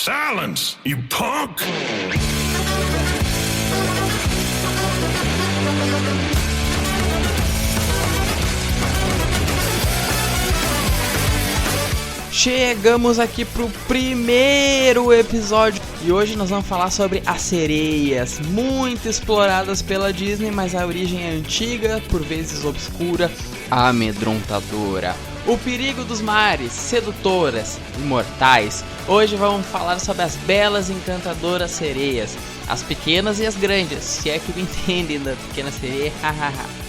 Silence, you punk! Chegamos aqui pro primeiro episódio e hoje nós vamos falar sobre as sereias, muito exploradas pela Disney, mas a origem é antiga, por vezes obscura, amedrontadora. O perigo dos mares, sedutoras, imortais. Hoje vamos falar sobre as belas e encantadoras sereias, as pequenas e as grandes, se é que me entendem da pequena sereia,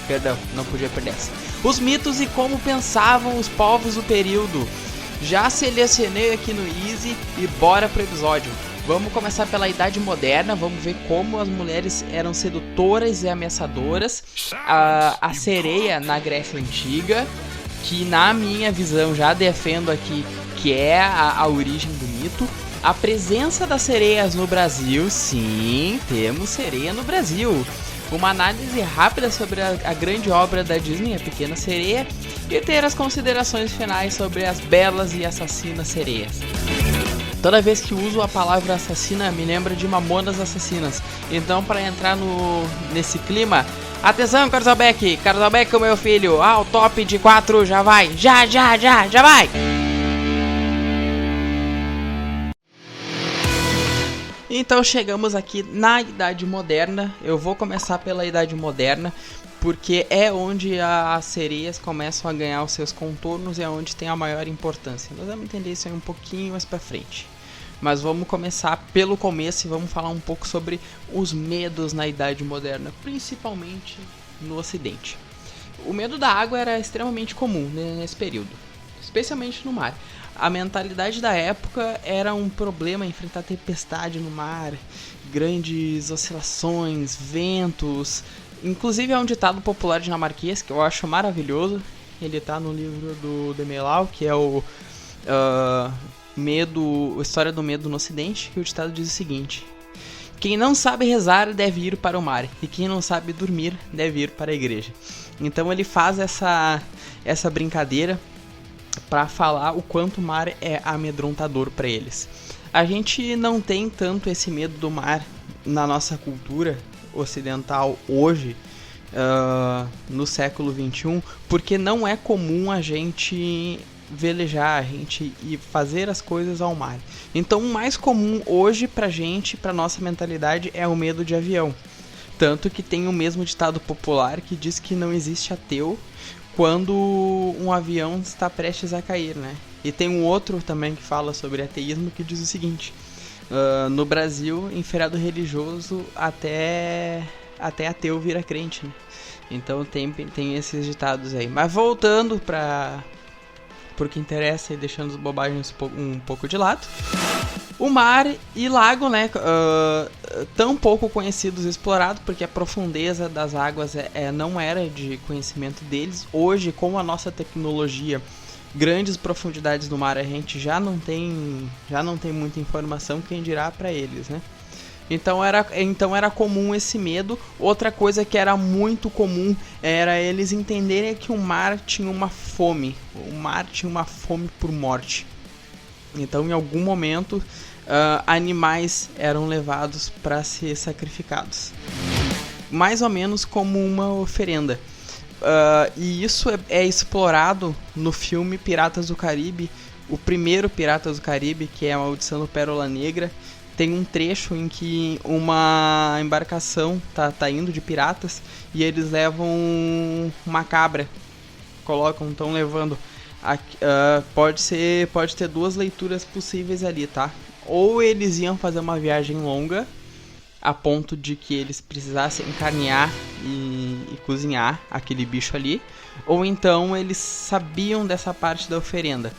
perdão, não podia perder essa. Os mitos e como pensavam os povos do período. Já selecionei aqui no Easy e bora pro episódio. Vamos começar pela Idade Moderna, vamos ver como as mulheres eram sedutoras e ameaçadoras. A sereia na Grécia Antiga, que na minha visão já defendo aqui que é a origem do mito. A presença das sereias no Brasil, sim, temos sereia no Brasil. Uma análise rápida sobre a grande obra da Disney, A Pequena Sereia, e ter as considerações finais sobre as belas e assassinas sereias. Toda vez que uso a palavra assassina, me lembra de Mamonas Assassinas. Então, para entrar nesse clima, atenção, Carlos Albeck, o meu filho, ao top de 4, já vai, já vai! Então chegamos aqui na Idade Moderna. Eu vou começar pela Idade Moderna, porque é onde as sereias começam a ganhar os seus contornos e é onde tem a maior importância. Nós vamos entender isso aí um pouquinho mais pra frente. Mas vamos começar pelo começo e vamos falar um pouco sobre os medos na Idade Moderna, principalmente no Ocidente. O medo da água era extremamente comum nesse período, especialmente no mar. A mentalidade da época era um problema enfrentar tempestade no mar, grandes oscilações, ventos. Inclusive é um ditado popular dinamarquês que eu acho maravilhoso. Ele está no livro do Demelau, que é o História do Medo no Ocidente, que o ditado diz o seguinte: quem não sabe rezar deve ir para o mar, e quem não sabe dormir deve ir para a igreja. Então ele faz essa brincadeira para falar o quanto o mar é amedrontador para eles. A gente não tem tanto esse medo do mar na nossa cultura ocidental hoje, no século XXI, porque não é comum a gente velejar, a gente ir fazer as coisas ao mar. Então o mais comum hoje pra gente, pra nossa mentalidade, é o medo de avião. Tanto que tem o mesmo ditado popular que diz que não existe ateu quando um avião está prestes a cair, né? E tem um outro também que fala sobre ateísmo que diz o seguinte: no Brasil, em feriado religioso, até ateu vira crente, né? Então tem esses ditados aí. Mas voltando para o que interessa e deixando as bobagens um pouco de lado. O mar e lago, né, tão pouco conhecidos e explorados, porque a profundeza das águas não era de conhecimento deles. Hoje, com a nossa tecnologia, grandes profundidades do mar a gente já não tem muita informação, quem dirá para eles, né? Então era comum esse medo. Outra coisa que era muito comum era eles entenderem que o mar tinha uma fome. O mar tinha uma fome por morte. Então, em algum momento, animais eram levados para ser sacrificados, mais ou menos como uma oferenda. E isso é explorado no filme Piratas do Caribe, o primeiro Piratas do Caribe, que é a Maldição do Pérola Negra. Tem um trecho em que uma embarcação tá indo de piratas e eles levam uma cabra. Estão levando. Pode ter duas leituras possíveis ali, tá? Ou eles iam fazer uma viagem longa, a ponto de que eles precisassem encarnear e cozinhar aquele bicho ali, ou então eles sabiam dessa parte da oferenda.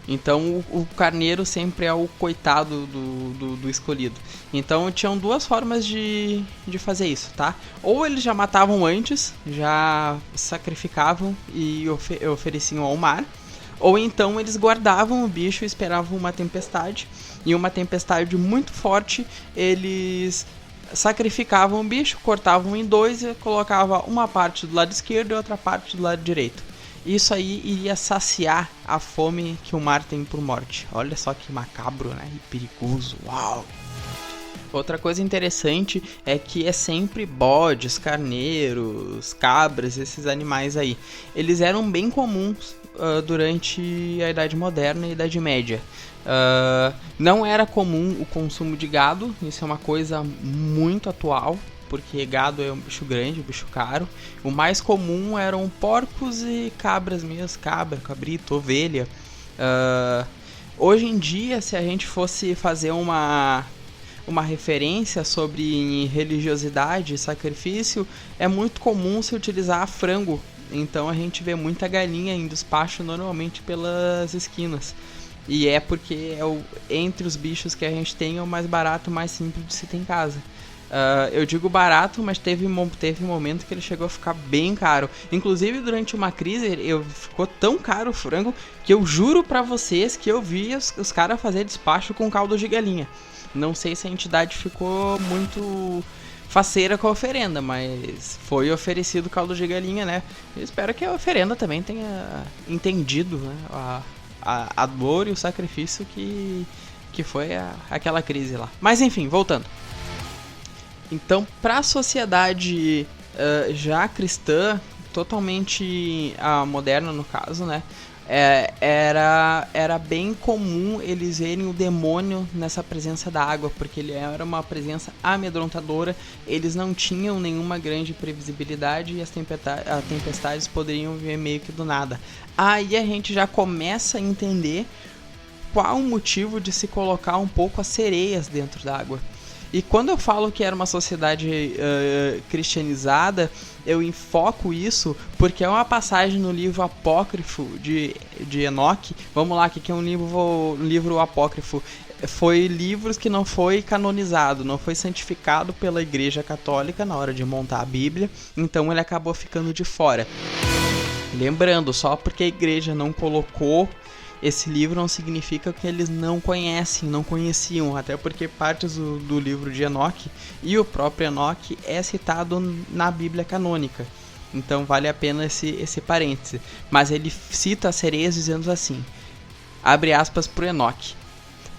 Então o carneiro sempre é o coitado do escolhido. Então tinham duas formas de fazer isso, tá? Ou eles já matavam antes, já sacrificavam e ofereciam ao mar. Ou então eles guardavam o bicho e esperavam uma tempestade. E uma tempestade muito forte, eles sacrificavam o bicho, cortavam em dois e colocavam uma parte do lado esquerdo e outra parte do lado direito. Isso aí iria saciar a fome que o mar tem por morte. Olha só que macabro, né? E perigoso. Uau! Outra coisa interessante é que é sempre bodes, carneiros, cabras, esses animais aí. Eles eram bem comuns durante a Idade Moderna e a Idade Média. Não era comum o consumo de gado, isso é uma coisa muito atual, porque gado é um bicho grande, um bicho caro. O mais comum eram porcos e cabras mesmo, cabra, cabrito, ovelha. Hoje em dia, se a gente fosse fazer uma referência sobre religiosidade e sacrifício, é muito comum se utilizar frango. Então a gente vê muita galinha em despacho normalmente pelas esquinas. E é porque entre os bichos que a gente tem é o mais barato, mais simples de se ter em casa. Eu digo barato, mas teve momento que ele chegou a ficar bem caro. Inclusive durante uma crise ficou tão caro o frango que eu juro pra vocês que eu vi os caras fazer despacho com caldo de galinha. Não sei se a entidade ficou muito faceira com a oferenda, mas foi oferecido caldo de galinha, né? Eu espero que a oferenda também tenha entendido, né, a dor e o sacrifício que foi aquela crise lá. Mas enfim, voltando. Então, para a sociedade já cristã, totalmente moderna no caso, né? Era bem comum eles verem o demônio nessa presença da água, porque ele era uma presença amedrontadora, eles não tinham nenhuma grande previsibilidade e as tempestades poderiam vir meio que do nada. Aí a gente já começa a entender qual o motivo de se colocar um pouco as sereias dentro da água. E quando eu falo que era uma sociedade cristianizada, eu enfoco isso porque é uma passagem no livro apócrifo de Enoque. Vamos lá, o que é um livro apócrifo? Foi livros que não foi canonizado, não foi santificado pela Igreja Católica na hora de montar a Bíblia, então ele acabou ficando de fora. Lembrando, só porque a Igreja não colocou esse livro não significa que eles não conheciam, até porque partes do livro de Enoque e o próprio Enoque é citado na Bíblia canônica, então vale a pena esse parêntese. Mas ele cita as sereias dizendo assim, abre aspas para o Enoque: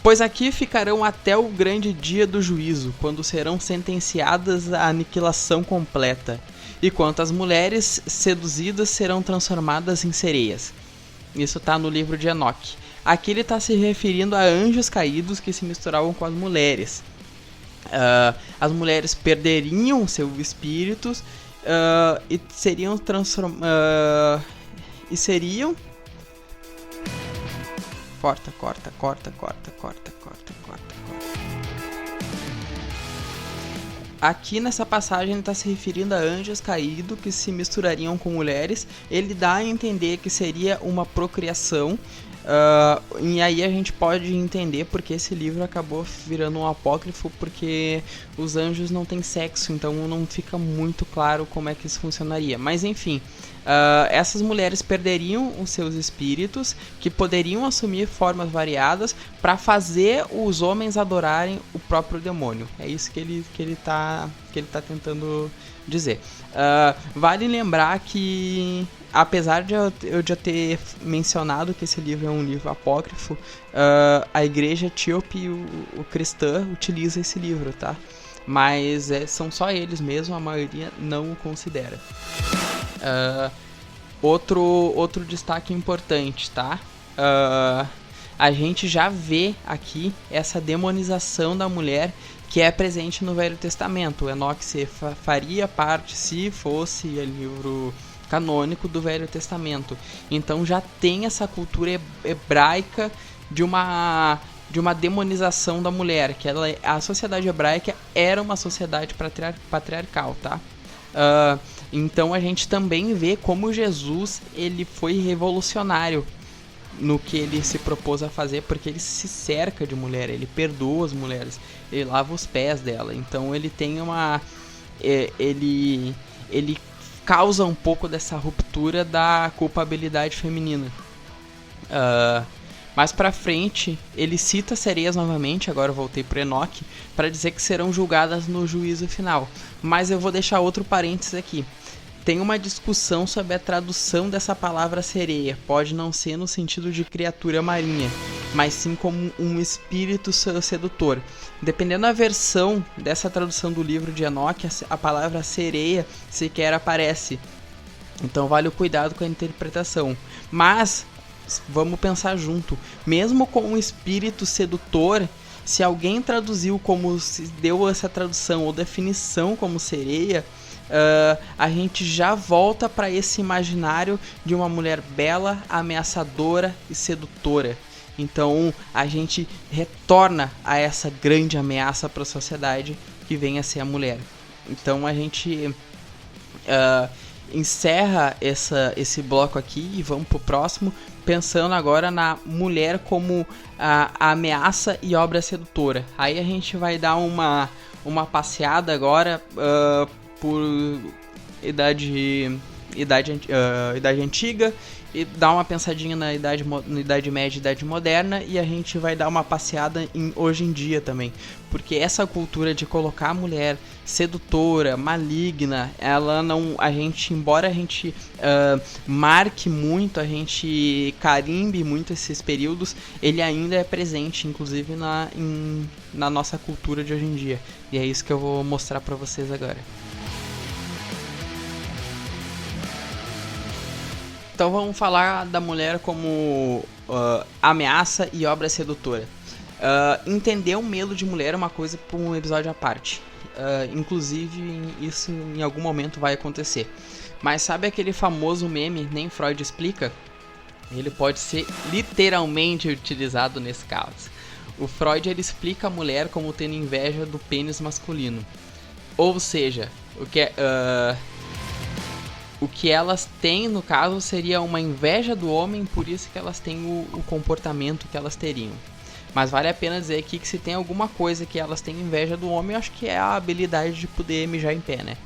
pois aqui ficarão até o grande dia do juízo, quando serão sentenciadas à aniquilação completa, e quanto às mulheres seduzidas serão transformadas em sereias. Isso está no livro de Enoque. Aqui ele está se referindo a anjos caídos que se misturavam com as mulheres. As mulheres perderiam seus espíritos e seriam transformadas. Corta. Aqui nessa passagem ele está se referindo a anjos caídos que se misturariam com mulheres. Ele dá a entender que seria uma procriação. E aí a gente pode entender porque esse livro acabou virando um apócrifo, porque os anjos não têm sexo, então não fica muito claro como é que isso funcionaria. Mas enfim, essas mulheres perderiam os seus espíritos, que poderiam assumir formas variadas para fazer os homens adorarem o próprio demônio. É isso que ele tá tentando dizer. Vale lembrar que, apesar de eu já ter mencionado que esse livro é um livro apócrifo, a igreja etíope o cristã utiliza esse livro, tá? Mas são só eles mesmo, a maioria não o considera. Outro destaque importante, tá? A gente já vê aqui essa demonização da mulher que é presente no Velho Testamento. O Enoque faria parte, se fosse o livro canônico, do Velho Testamento. Então já tem essa cultura hebraica de uma demonização da mulher, que a sociedade hebraica era uma sociedade patriarcal, tá? Então a gente também vê como Jesus ele foi revolucionário no que ele se propôs a fazer, porque ele se cerca de mulher, ele perdoa as mulheres, ele lava os pés dela. Então ele tem ele causa um pouco dessa ruptura da culpabilidade feminina. Mais pra frente, ele cita sereias novamente, agora eu voltei pro Enoque, para dizer que serão julgadas no juízo final. Mas eu vou deixar outro parênteses aqui. tem uma discussão sobre a tradução dessa palavra sereia. Pode não ser no sentido de criatura marinha, mas sim como um espírito sedutor. Dependendo da versão dessa tradução do livro de Enoque, a palavra sereia sequer aparece. Então vale o cuidado com a interpretação. Mas vamos pensar junto. Mesmo com um espírito sedutor, se alguém traduziu como se deu essa tradução ou definição como sereia, a gente já volta para esse imaginário de uma mulher bela, ameaçadora e sedutora. Então a gente retorna a essa grande ameaça para a sociedade que vem a ser a mulher. Então a gente encerra esse bloco aqui e vamos pro próximo, pensando agora na mulher como a ameaça e obra sedutora. Aí a gente vai dar uma passeada agora por idade antiga e dar uma pensadinha na idade média e idade moderna, e a gente vai dar uma passeada hoje em dia também, porque essa cultura de colocar a mulher sedutora, maligna, ela não, embora a gente marque muito, a gente carimbe muito esses períodos, ele ainda é presente, inclusive na nossa cultura de hoje em dia, e é isso que eu vou mostrar para vocês agora. Então vamos falar da mulher como ameaça e obra sedutora. Entender o medo de mulher é uma coisa para um episódio à parte. Inclusive isso em algum momento vai acontecer. Mas sabe aquele famoso meme, nem Freud explica? Ele pode ser literalmente utilizado nesse caso. O Freud ele explica a mulher como tendo inveja do pênis masculino. Ou seja, o que elas têm, no caso, seria uma inveja do homem, por isso que elas têm o comportamento que elas teriam. Mas vale a pena dizer aqui que se tem alguma coisa que elas têm inveja do homem, eu acho que é a habilidade de poder mijar em pé, né?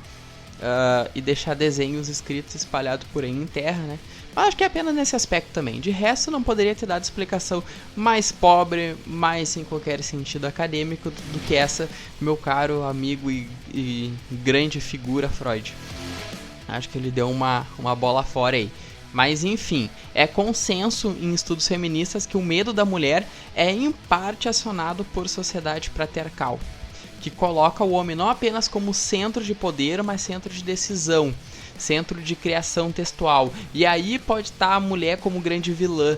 E deixar desenhos escritos espalhados por aí em terra, né? Mas acho que é apenas nesse aspecto também. De resto, não poderia ter dado explicação mais pobre, mais sem qualquer sentido acadêmico do que essa, meu caro amigo e grande figura Freud. Acho que ele deu uma bola fora aí. Mas enfim, é consenso em estudos feministas que o medo da mulher é em parte acionado por sociedade patriarcal, que coloca o homem não apenas como centro de poder, mas centro de decisão, centro de criação textual. E aí pode estar a mulher como grande vilã.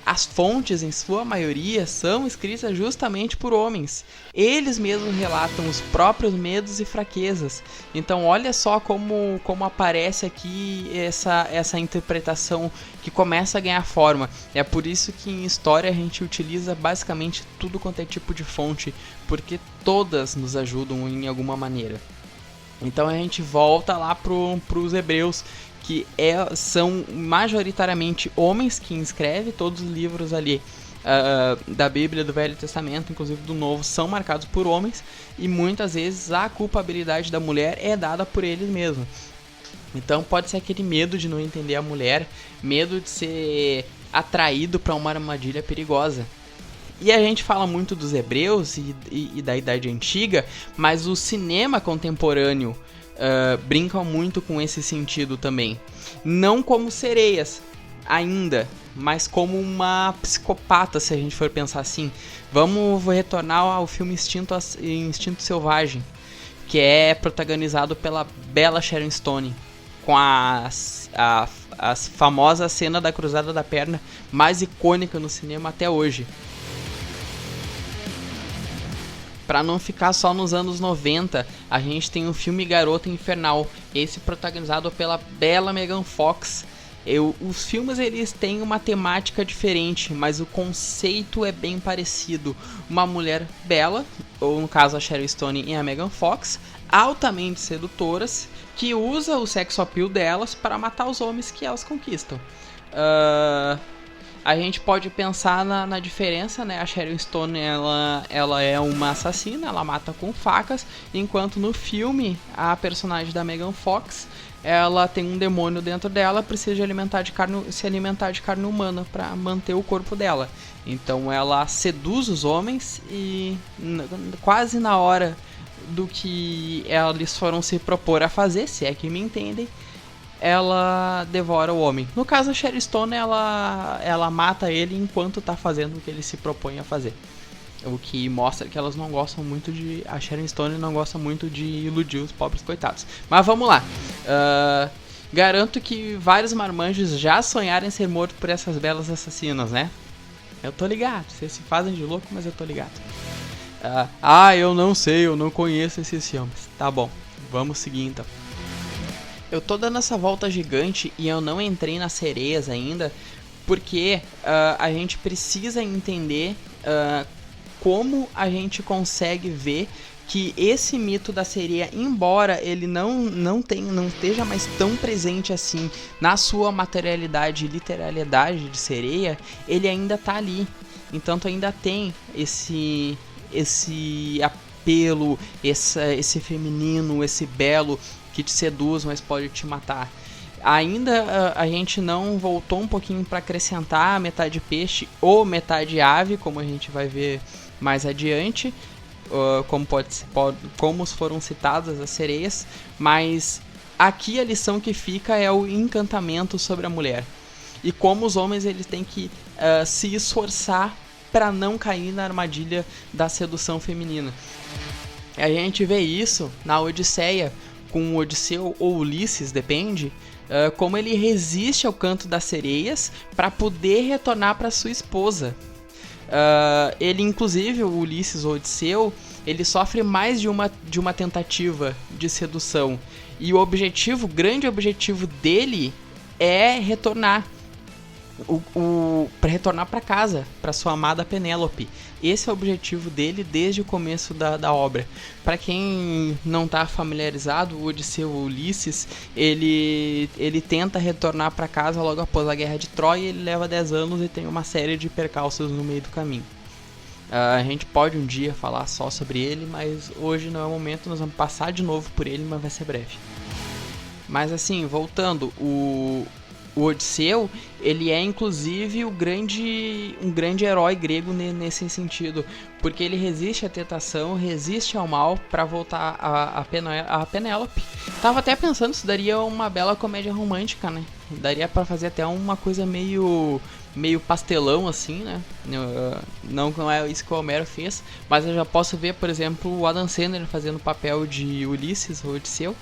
As fontes, em sua maioria, são escritas justamente por homens. Eles mesmos relatam os próprios medos e fraquezas. Então olha só como aparece aqui essa interpretação que começa a ganhar forma. É por isso que em história a gente utiliza basicamente tudo quanto é tipo de fonte, porque todas nos ajudam em alguma maneira. Então a gente volta lá pros hebreus, que são majoritariamente homens que escrevem. Todos os livros ali da Bíblia, do Velho Testamento, inclusive do Novo, são marcados por homens, e muitas vezes a culpabilidade da mulher é dada por eles mesmos. Então pode ser aquele medo de não entender a mulher, medo de ser atraído para uma armadilha perigosa. E a gente fala muito dos hebreus e da Idade Antiga, mas o cinema contemporâneo brincam muito com esse sentido também. Não como sereias ainda, mas como uma psicopata, se a gente for pensar assim. Vou retornar ao filme Instinto Selvagem, que é protagonizado pela bela Sharon Stone, com a famosa cena da cruzada da perna mais icônica no cinema até hoje. Para não ficar só nos anos 90, a gente tem o filme Garota Infernal, esse protagonizado pela bela Megan Fox. Os filmes eles têm uma temática diferente, mas o conceito é bem parecido. Uma mulher bela, ou no caso a Sharon Stone e a Megan Fox, altamente sedutoras, que usa o sex appeal delas para matar os homens que elas conquistam. A gente pode pensar na diferença, né? A Sharon Stone, ela é uma assassina, ela mata com facas, enquanto no filme, a personagem da Megan Fox, ela tem um demônio dentro dela, precisa se alimentar de carne humana para manter o corpo dela. Então ela seduz os homens e quase na hora do que eles foram se propor a fazer, se é que me entendem, ela devora o homem. No caso, a Sherry Stone, ela mata ele enquanto tá fazendo o que ele se propõe a fazer. O que mostra que elas não gostam muito de... A Sharon Stone não gosta muito de iludir os pobres coitados. Mas vamos lá. Garanto que vários marmanjos já sonharam em ser mortos por essas belas assassinas, né? Eu tô ligado. Vocês se fazem de louco, mas eu tô ligado. Eu não sei, eu não conheço esses filmes. Tá bom, vamos seguir então. Eu tô dando essa volta gigante e eu não entrei nas sereias ainda, porque a gente precisa entender como a gente consegue ver que esse mito da sereia, embora ele não esteja mais tão presente assim na sua materialidade e literalidade de sereia, ele ainda tá ali. Então tu ainda tem esse apelo, esse feminino, esse belo que te seduz, mas pode te matar. Ainda a gente não voltou um pouquinho para acrescentar metade peixe ou metade ave, como a gente vai ver mais adiante, como foram citadas as sereias, mas aqui a lição que fica é o encantamento sobre a mulher e como os homens eles têm que se esforçar para não cair na armadilha da sedução feminina. A gente vê isso na Odisseia com Odisseu ou Ulisses, depende, como ele resiste ao canto das sereias para poder retornar para sua esposa. Ele, inclusive, o Ulisses ou Odisseu, ele sofre mais de uma tentativa de sedução. E o grande objetivo dele é retornar. Para retornar para casa, para sua amada Penélope. Esse é o objetivo dele desde o começo da obra. Para quem não está familiarizado, o Odisseu Ulisses, ele tenta retornar para casa logo após a Guerra de Troia. Ele leva 10 anos e tem uma série de percalços no meio do caminho. A gente pode um dia falar só sobre ele, mas hoje não é o momento. Nós vamos passar de novo por ele, mas vai ser breve. Mas assim, voltando, o Odisseu, ele é inclusive um grande herói grego nesse sentido, porque ele resiste à tentação, resiste ao mal para voltar a Penélope. Tava até pensando se daria uma bela comédia romântica, né? Daria para fazer até uma coisa meio pastelão assim, né? Não é isso que o Homero fez, mas eu já posso ver, por exemplo, o Adam Sandler fazendo o papel de Ulisses, ou Odisseu.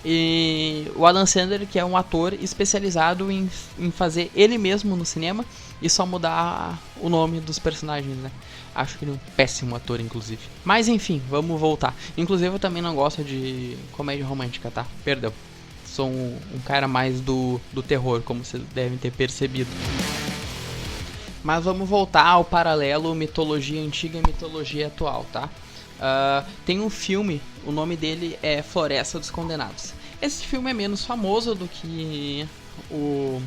E o Adam Sandler, que é um ator especializado em fazer ele mesmo no cinema e só mudar o nome dos personagens, né? Acho que ele é um péssimo ator, inclusive. Mas enfim, vamos voltar. Inclusive eu também não gosto de comédia romântica, tá? Perdão. Sou um cara mais do terror, como vocês devem ter percebido. Mas vamos voltar ao paralelo mitologia antiga e mitologia atual, tá? Tem um filme, o nome dele é Floresta dos Condenados. Esse filme é menos famoso do que o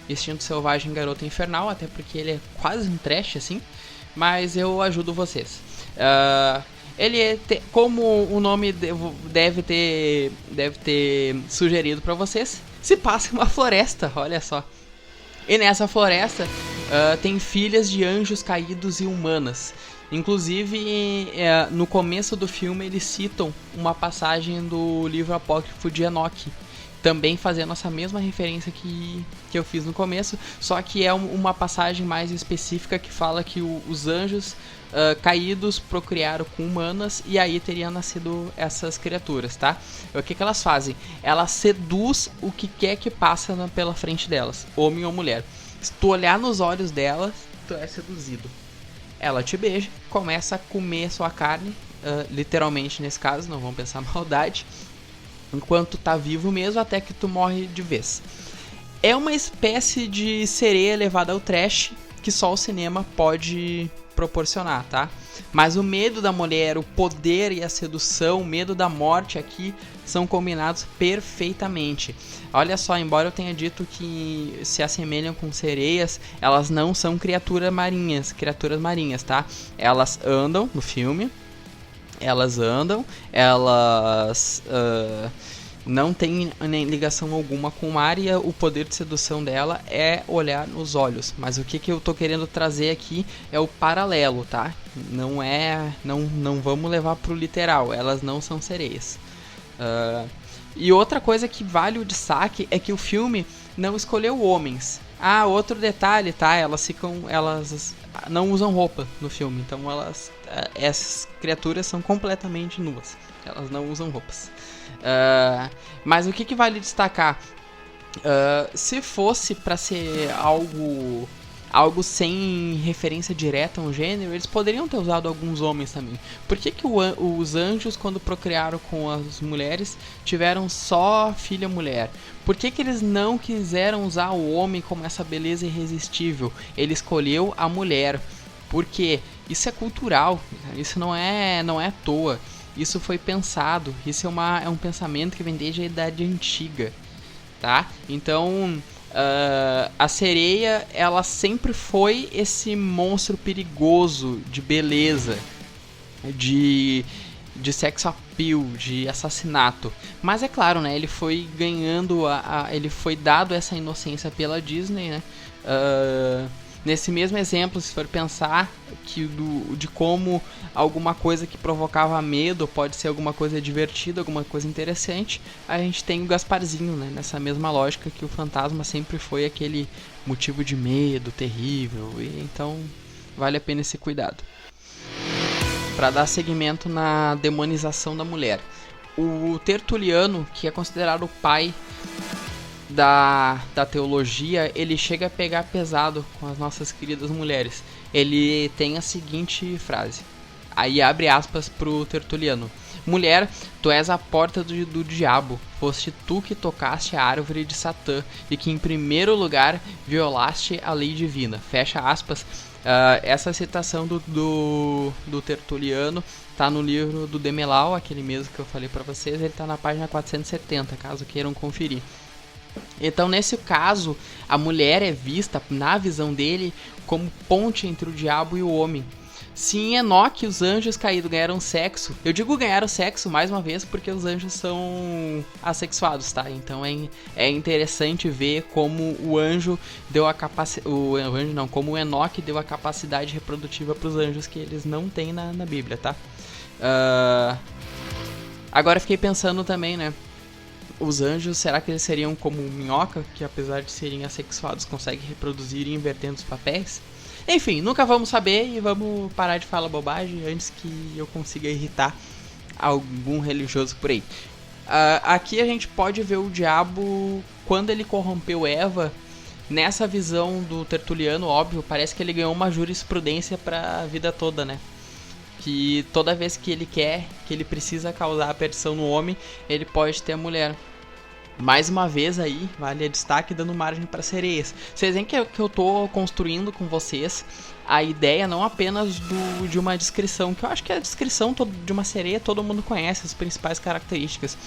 Instinto Selvagem Garota Infernal, até porque ele é quase um trash assim, mas eu ajudo vocês. Ele como o nome deve ter sugerido para vocês, se passa em uma floresta, olha só. E nessa floresta tem filhas de anjos caídos e humanas. Inclusive, no começo do filme eles citam uma passagem do livro apócrifo de Enoque, também fazendo essa mesma referência que eu fiz no começo, só que é uma passagem mais específica que fala que os anjos caídos procriaram com humanas e aí teriam nascido essas criaturas, tá? O que elas fazem? Elas seduz o que quer que passa pela frente delas, homem ou mulher. Se tu olhar nos olhos delas, tu é seduzido. Ela te beija, começa a comer sua carne, literalmente nesse caso, não vamos pensar maldade, enquanto tá vivo mesmo, até que tu morre de vez. É uma espécie de sereia levada ao trash que só o cinema pode proporcionar, tá? Mas o medo da mulher, o poder e a sedução, o medo da morte aqui são combinados perfeitamente. Olha só, embora eu tenha dito que se assemelham com sereias, elas não são criaturas marinhas, tá? Elas andam no filme, elas não tem nem ligação alguma com o mar e o poder de sedução dela é olhar nos olhos. Mas o que eu tô querendo trazer aqui é o paralelo, tá? Não vamos levar pro literal, elas não são sereias. E outra coisa que vale o destaque é que o filme não escolheu homens. Outro detalhe, tá? Elas não usam roupa no filme, então essas criaturas são completamente nuas. Elas não usam roupas. Mas o que vale destacar? Se fosse pra ser algo sem referência direta a um gênero, eles poderiam ter usado alguns homens também. Por que os anjos, quando procriaram com as mulheres, tiveram só filha mulher? Por que eles não quiseram usar o homem como essa beleza irresistível? Ele escolheu a mulher. Porque isso é cultural, isso não é à toa. Isso foi pensado, isso é um pensamento que vem desde a Idade Antiga, tá? Então, a sereia, ela sempre foi esse monstro perigoso de beleza, de sex appeal, de assassinato. Mas é claro, né? Ele foi ganhando, ele foi dado essa inocência pela Disney, né? Nesse mesmo exemplo, se for pensar de como alguma coisa que provocava medo pode ser alguma coisa divertida, alguma coisa interessante, a gente tem o Gasparzinho, né? Nessa mesma lógica que o fantasma sempre foi aquele motivo de medo terrível, e então vale a pena esse cuidado. Para dar seguimento na demonização da mulher. O Tertuliano, que é considerado o pai da teologia, ele chega a pegar pesado com as nossas queridas mulheres. Ele tem a seguinte frase, aí abre aspas pro Tertuliano: mulher, tu és a porta do diabo, foste tu que tocaste a árvore de Satã e que em primeiro lugar violaste a lei divina. Fecha aspas. Essa citação do Tertuliano tá no livro do Demelau, aquele mesmo que eu falei para vocês. Ele tá na página 470, caso queiram conferir. Então, nesse caso, a mulher é vista, na visão dele, como ponte entre o diabo e o homem. Se em Enoque os anjos caídos ganharam sexo, eu digo ganharam sexo mais uma vez porque os anjos são assexuados, tá? Então é interessante ver como o anjo deu a capacidade, como o Enoque deu a capacidade reprodutiva para os anjos que eles não têm na Bíblia, tá? Agora fiquei pensando também, né? Os anjos, será que eles seriam como minhoca, que apesar de serem assexuados, conseguem reproduzir invertendo os papéis? Enfim, nunca vamos saber e vamos parar de falar bobagem antes que eu consiga irritar algum religioso por aí. Aqui a gente pode ver o diabo, quando ele corrompeu Eva, nessa visão do Tertuliano, óbvio, parece que ele ganhou uma jurisprudência para a vida toda, né? Que toda vez que ele quer, que ele precisa causar aperção no homem, ele pode ter a mulher. Mais uma vez aí, vale a destaque dando margem para sereias. Vocês veem que eu tô construindo com vocês a ideia não apenas de uma descrição, que eu acho que a descrição de uma sereia todo mundo conhece, as principais características.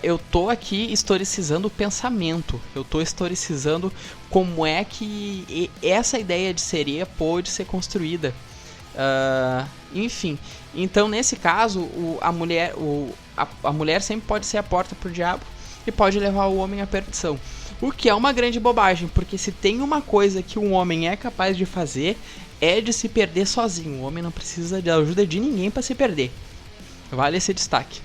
Eu tô aqui historicizando o pensamento, eu tô historicizando como é que essa ideia de sereia pôde ser construída. Enfim, então nesse caso a mulher sempre pode ser a porta pro diabo e pode levar o homem à perdição, o que é uma grande bobagem, porque se tem uma coisa que um homem é capaz de fazer é de se perder sozinho. O homem não precisa de ajuda de ninguém para se perder, vale esse destaque.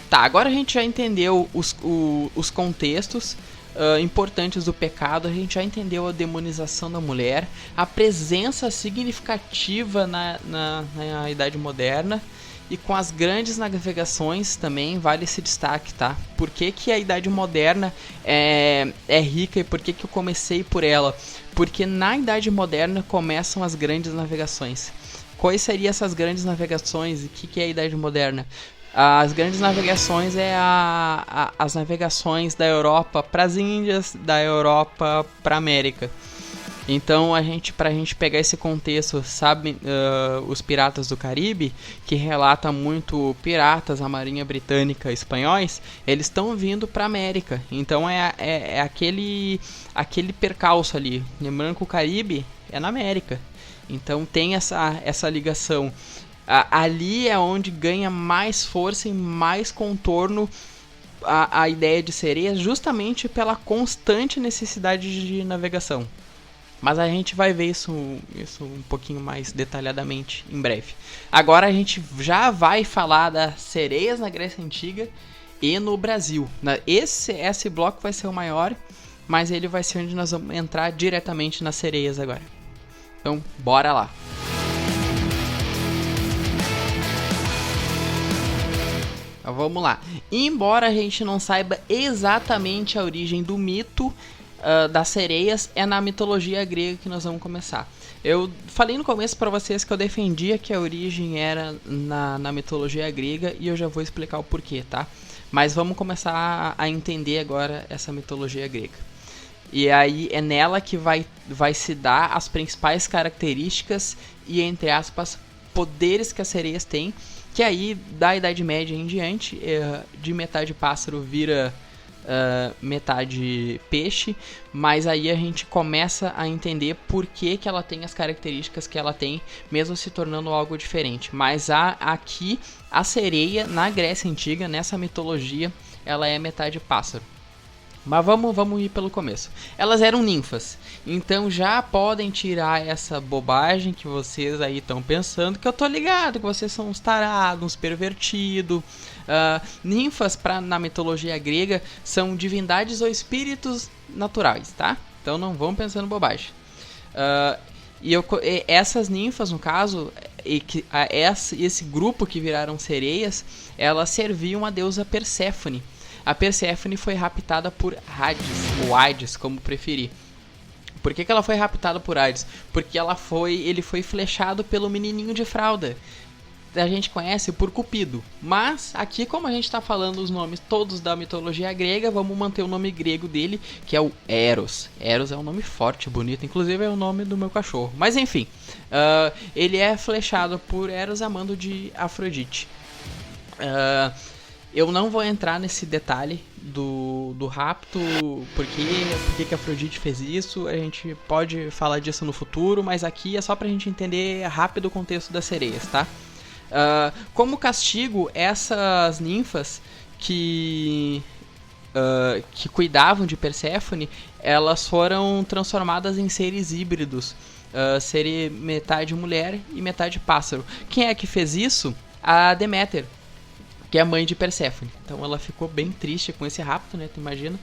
Tá, agora a gente já entendeu os contextos importantes do pecado, a gente já entendeu a demonização da mulher, a presença significativa na Idade Moderna, e com as grandes navegações também vale esse destaque, tá? Por que a Idade Moderna é rica e por que eu comecei por ela? Porque na Idade Moderna começam as grandes navegações. Quais seriam essas grandes navegações e o que é a Idade Moderna? As grandes navegações as navegações da Europa para as Índias, da Europa para a América. Então, pra gente pegar esse contexto, sabe, os Piratas do Caribe, que relata muito piratas, a Marinha Britânica, espanhóis, eles estão vindo para a América. Então, é aquele percalço ali. Lembrando que o Caribe é na América. Então, tem essa ligação. Ali é onde ganha mais força e mais contorno a ideia de sereias, justamente pela constante necessidade de navegação. Mas a gente vai ver isso um pouquinho mais detalhadamente em breve. Agora a gente já vai falar das sereias na Grécia Antiga e no Brasil. Esse bloco vai ser o maior, mas ele vai ser onde nós vamos entrar diretamente nas sereias agora. Então, bora lá! Então, vamos lá. Embora a gente não saiba exatamente a origem do mito das sereias, é na mitologia grega que nós vamos começar. Eu falei no começo para vocês que eu defendia que a origem era na mitologia grega e eu já vou explicar o porquê, tá? Mas vamos começar a entender agora essa mitologia grega. E aí é nela que vai se dar as principais características e, entre aspas, poderes que as sereias têm, que aí, da Idade Média em diante, de metade pássaro vira metade peixe, mas aí a gente começa a entender por que ela tem as características que ela tem, mesmo se tornando algo diferente. Mas aqui, a sereia, na Grécia Antiga, nessa mitologia, ela é metade pássaro. Mas vamos ir pelo começo. Elas eram ninfas, então já podem tirar essa bobagem que vocês aí estão pensando, que eu tô ligado, que vocês são uns tarados, uns pervertidos. Ninfas, na mitologia grega, são divindades ou espíritos naturais, tá? Então não vão pensando bobagem. Essas ninfas, no caso, esse grupo que viraram sereias, elas serviam a deusa Perséfone. A Perséfone foi raptada por Hades, ou Hades, como preferir. Por que ela foi raptada por Hades? Porque ele foi flechado pelo menininho de fralda. A gente conhece por Cupido. Mas aqui, como a gente está falando os nomes todos da mitologia grega, vamos manter o nome grego dele, que é o Eros. Eros é um nome forte, bonito, inclusive é o nome do meu cachorro. Mas enfim, ele é flechado por Eros amando de Afrodite. Eu não vou entrar nesse detalhe do rapto, por que Afrodite fez isso, a gente pode falar disso no futuro, mas aqui é só pra gente entender rápido o contexto das sereias, tá? Como castigo, essas ninfas que cuidavam de Perséfone, elas foram transformadas em seres híbridos, seres metade mulher e metade pássaro. Quem é que fez isso? A Deméter, que é a mãe de Perséfone. Então ela ficou bem triste com esse rapto, né? Tu imagina?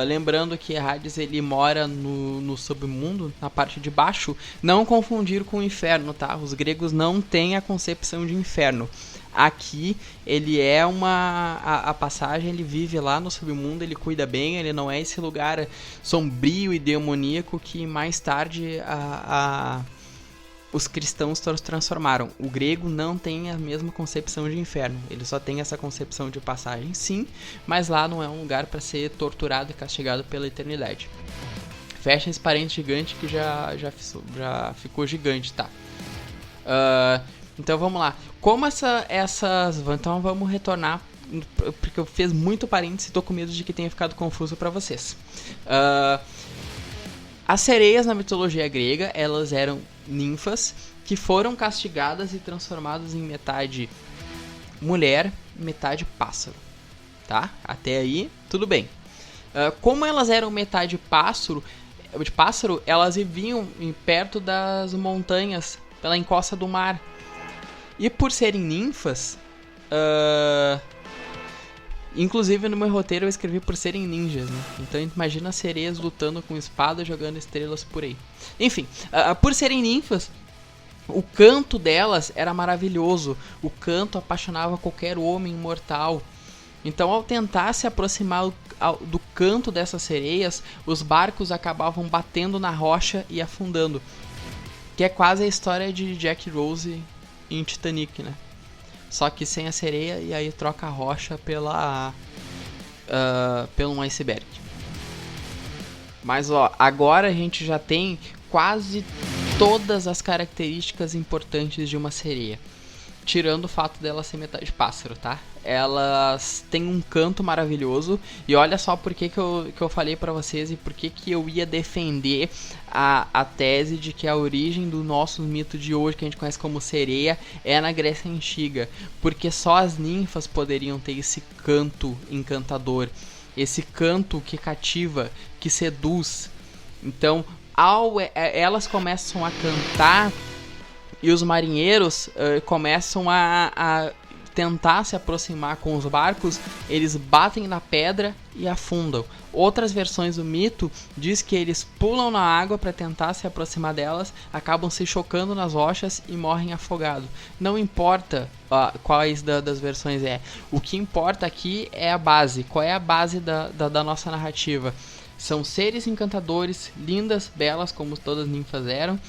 Lembrando que Hades, ele mora no submundo, na parte de baixo. Não confundir com o inferno, tá? Os gregos não têm a concepção de inferno. Aqui, ele é a passagem, ele vive lá no submundo, ele cuida bem, ele não é esse lugar sombrio e demoníaco que mais tarde os cristãos transformaram. O grego não tem a mesma concepção de inferno. Ele só tem essa concepção de passagem, sim, mas lá não é um lugar para ser torturado e castigado pela eternidade. Fecha esse parênteses gigante que já ficou gigante, tá? Então vamos lá. Como então vamos retornar, porque eu fiz muito parênteses e tô com medo de que tenha ficado confuso para vocês. As sereias na mitologia grega, elas eram ninfas que foram castigadas e transformadas em metade mulher, metade pássaro, tá? Até aí, tudo bem. Como elas eram metade pássaro, elas viviam perto das montanhas, pela encosta do mar. E por serem ninfas, inclusive no meu roteiro eu escrevi por serem ninjas, né? Então imagina sereias lutando com espada, jogando estrelas por aí. Enfim, por serem ninfas, o canto delas era maravilhoso. O canto apaixonava qualquer homem mortal. Então, ao tentar se aproximar do canto dessas sereias, os barcos acabavam batendo na rocha e afundando. Que é quase a história de Jack e Rose em Titanic, né? Só que sem a sereia, e aí troca a rocha pelo um iceberg. Mas agora a gente já tem quase todas as características importantes de uma sereia, tirando o fato dela ser metade pássaro, tá? Elas têm um canto maravilhoso, e olha só por que eu falei pra vocês e por que eu ia defender a tese de que a origem do nosso mito de hoje, que a gente conhece como sereia, é na Grécia Antiga, porque só as ninfas poderiam ter esse canto encantador, esse canto que cativa, que seduz. Então, elas começam a cantar e os marinheiros começam a tentar se aproximar com os barcos, eles batem na pedra e afundam. Outras versões do mito diz que eles pulam na água para tentar se aproximar delas, acabam se chocando nas rochas e morrem afogados. Não importa quais das versões é. O que importa aqui é a base. Qual é a base da nossa narrativa? São seres encantadores, lindas, belas, como todas as ninfas eram.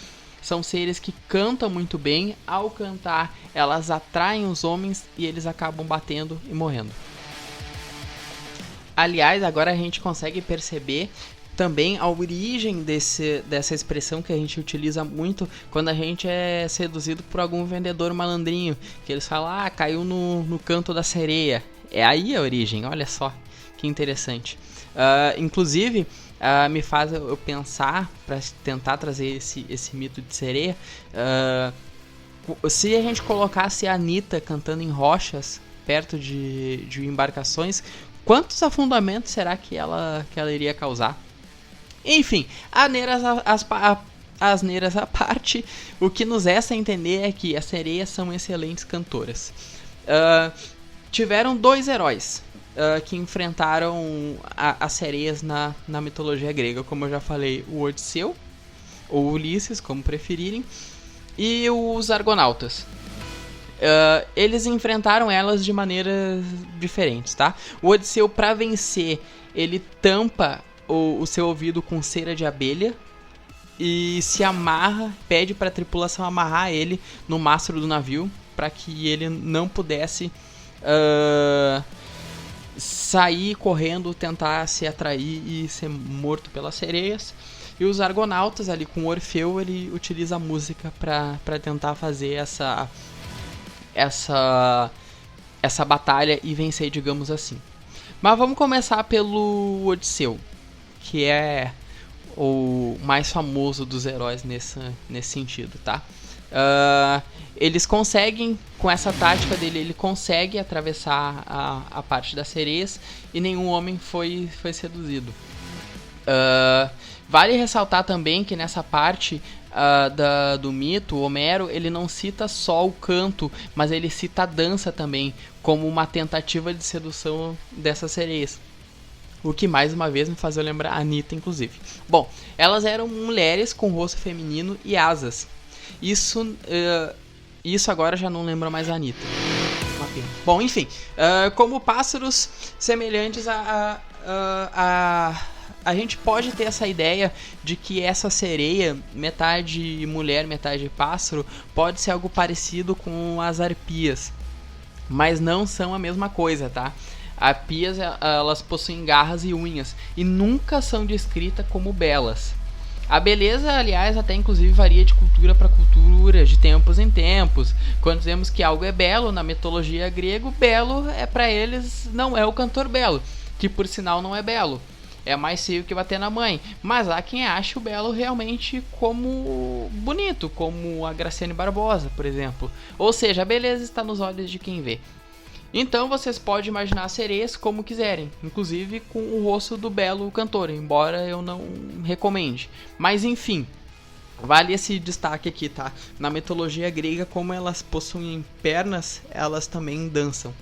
São seres que cantam muito bem. Ao cantar, elas atraem os homens e eles acabam batendo e morrendo. Aliás, agora a gente consegue perceber também a origem dessa expressão que a gente utiliza muito quando a gente é seduzido por algum vendedor malandrinho. Que eles falam, caiu no canto da sereia. É aí a origem, olha só que interessante. Inclusive, me faz eu pensar, para tentar trazer esse mito de sereia, se a gente colocasse a Anitta cantando em rochas, perto de embarcações, quantos afundamentos será que ela iria causar? Enfim, asneiras à parte, o que nos resta entender é que as sereias são excelentes cantoras. Tiveram 2 heróis que enfrentaram as sereias na mitologia grega, como eu já falei, o Odisseu, ou Ulisses, como preferirem, e os Argonautas. Eles enfrentaram elas de maneiras diferentes, tá? O Odisseu, para vencer, ele tampa o seu ouvido com cera de abelha e se amarra, pede para a tripulação amarrar ele no mastro do navio para que ele não pudesse sair correndo, tentar se atrair e ser morto pelas sereias. E os Argonautas, ali com Orfeu, ele utiliza a música para tentar fazer essa batalha e vencer, digamos assim. Mas vamos começar pelo Odisseu, que é o mais famoso dos heróis nesse sentido, tá? Eles conseguem, com essa tática dele, ele consegue atravessar a parte das sereias e nenhum homem foi seduzido. Vale ressaltar também que nessa parte do mito, o Homero, ele não cita só o canto, mas ele cita a dança também, como uma tentativa de sedução dessas sereias. O que mais uma vez me faz eu lembrar a Anitta, inclusive. Bom, elas eram mulheres com rosto feminino e asas. Isso agora já não lembro mais a Anitta. Uma pena. Bom, enfim, como pássaros semelhantes a gente pode ter essa ideia de que essa sereia, metade mulher, metade pássaro, pode ser algo parecido com as arpias, mas não são a mesma coisa, tá? Arpias, elas possuem garras e unhas e nunca são descritas como belas. A beleza, aliás, até inclusive varia de cultura para cultura, de tempos em tempos. Quando dizemos que algo é belo, na mitologia grega, belo para eles não é o cantor belo, que por sinal não é belo. É mais feio que bater na mãe. Mas há quem ache o belo realmente como bonito, como a Graciane Barbosa, por exemplo. Ou seja, a beleza está nos olhos de quem vê. Então vocês podem imaginar sereias como quiserem, inclusive com o rosto do belo cantor, embora eu não recomende. Mas enfim, vale esse destaque aqui, tá? Na mitologia grega, como elas possuem pernas, elas também dançam.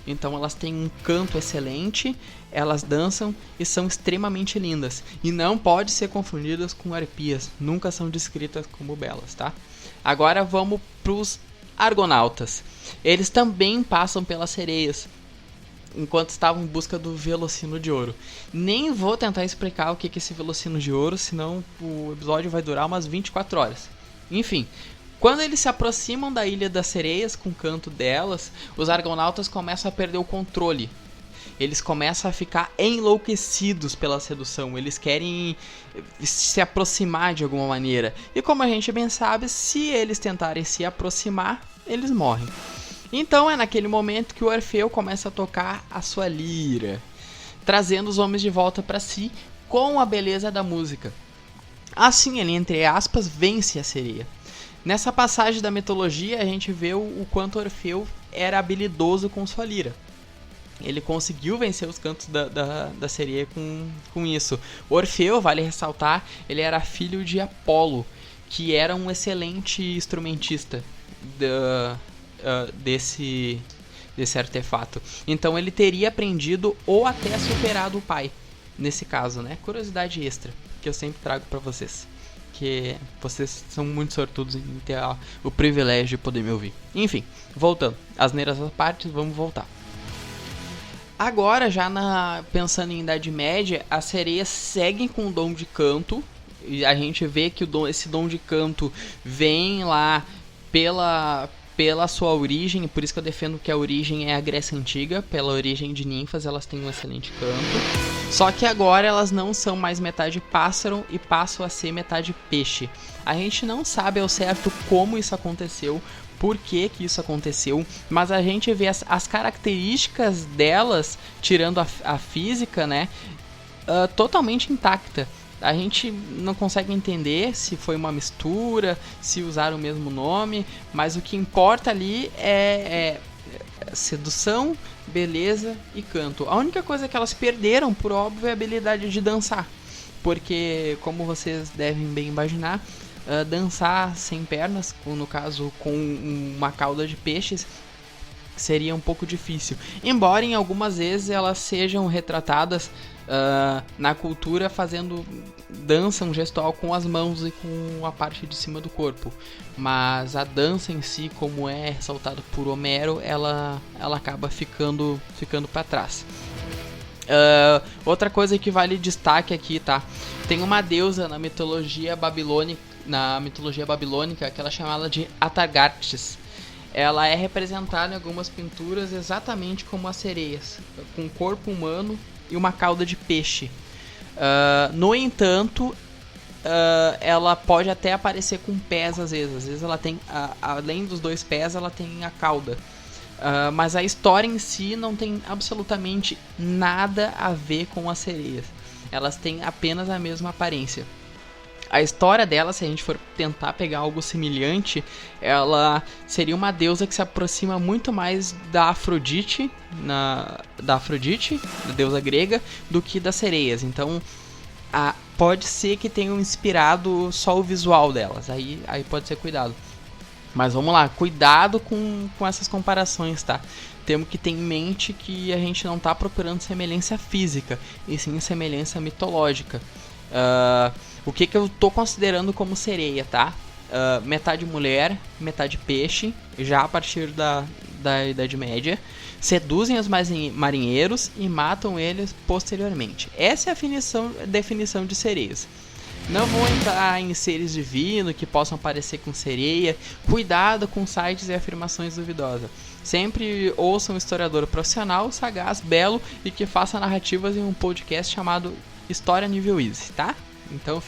Então elas têm um canto excelente, elas dançam e são extremamente lindas. E não pode ser confundidas com arpias, nunca são descritas como belas, tá? Agora vamos para os Argonautas. Eles também passam pelas sereias, enquanto estavam em busca do Velocino de Ouro. Nem vou tentar explicar o que é esse Velocino de Ouro, senão o episódio vai durar umas 24 horas. Enfim, quando eles se aproximam da Ilha das Sereias com o canto delas, os Argonautas começam a perder o controle. Eles começam a ficar enlouquecidos pela sedução. Eles querem se aproximar de alguma maneira. E como a gente bem sabe, se eles tentarem se aproximar, eles morrem. Então é naquele momento que o Orfeu começa a tocar a sua lira, trazendo os homens de volta para si com a beleza da música. Assim ele, entre aspas, vence a sereia. Nessa passagem da mitologia a gente vê o quanto Orfeu era habilidoso com sua lira. Ele conseguiu vencer os cantos da sereia com isso. Orfeu, vale ressaltar, ele era filho de Apolo, que era um excelente instrumentista desse artefato. Então ele teria aprendido ou até superado o pai, nesse caso, né? Curiosidade extra que eu sempre trago pra vocês, que vocês são muito sortudos em ter o privilégio de poder me ouvir. Enfim, voltando, asneiras à parte, vamos voltar. Agora, já pensando em Idade Média, as sereias seguem com o dom de canto. E a gente vê que esse dom de canto vem lá pela sua origem. Por isso que eu defendo que a origem é a Grécia Antiga. Pela origem de ninfas, elas têm um excelente canto. Só que agora elas não são mais metade pássaro e passam a ser metade peixe. A gente não sabe ao certo como isso aconteceu, por que isso aconteceu, mas a gente vê as características delas, tirando a física, né, totalmente intacta. A gente não consegue entender se foi uma mistura, se usaram o mesmo nome, mas o que importa ali é sedução, beleza e canto. A única coisa que elas perderam, por óbvio, é a habilidade de dançar, porque, como vocês devem bem imaginar, dançar sem pernas, no caso com uma cauda de peixes, seria um pouco difícil. Embora em algumas vezes elas sejam retratadas na cultura fazendo dança, um gestual com as mãos e com a parte de cima do corpo. Mas a dança em si, como é ressaltado por Homero, ela acaba ficando para trás. Outra coisa que vale destaque aqui, tá? Tem uma deusa na mitologia babilônica, que ela é chamada de Atargates. Ela é representada em algumas pinturas exatamente como as sereias, com um corpo humano e uma cauda de peixe. No entanto, ela pode até aparecer com pés às vezes ela tem, além dos 2 pés, ela tem a cauda. Mas a história em si não tem absolutamente nada a ver com as sereias. Elas têm apenas a mesma aparência. A história dela, se a gente for tentar pegar algo semelhante, ela seria uma deusa que se aproxima muito mais da Afrodite, da deusa grega, do que das sereias. Então, pode ser que tenham inspirado só o visual delas, aí pode ser cuidado. Mas vamos lá, cuidado com essas comparações, tá? Temos que ter em mente que a gente não está procurando semelhança física, e sim semelhança mitológica. O que eu tô considerando como sereia, tá? Metade mulher, metade peixe, já a partir da Idade Média. Seduzem os marinheiros e matam eles posteriormente. Essa é a definição de sereias. Não vou entrar em seres divinos que possam aparecer com sereia. Cuidado com sites e afirmações duvidosas. Sempre ouça um historiador profissional, sagaz, belo e que faça narrativas em um podcast chamado História Nível Easy, tá? Então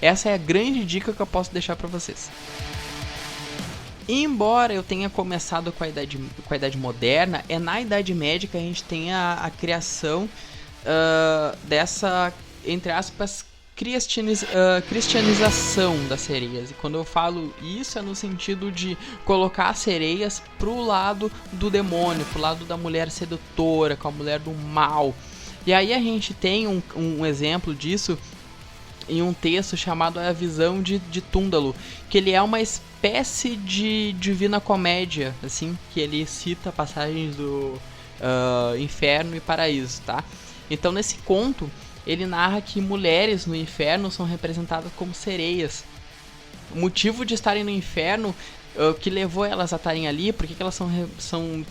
essa é a grande dica que eu posso deixar para vocês. Embora eu tenha começado com a idade moderna, é na Idade Média que a gente tem a criação dessa, entre aspas, cristianização das sereias. E quando eu falo isso é no sentido de colocar as sereias pro lado do demônio, pro lado da mulher sedutora, com a mulher do mal. E aí a gente tem um exemplo disso em um texto chamado A Visão de Túndalo, que ele é uma espécie de Divina Comédia, assim, que ele cita passagens do inferno e paraíso, tá? Então nesse conto ele narra que mulheres no inferno são representadas como sereias. O motivo de estarem no inferno, o que levou elas a estarem ali, por que elas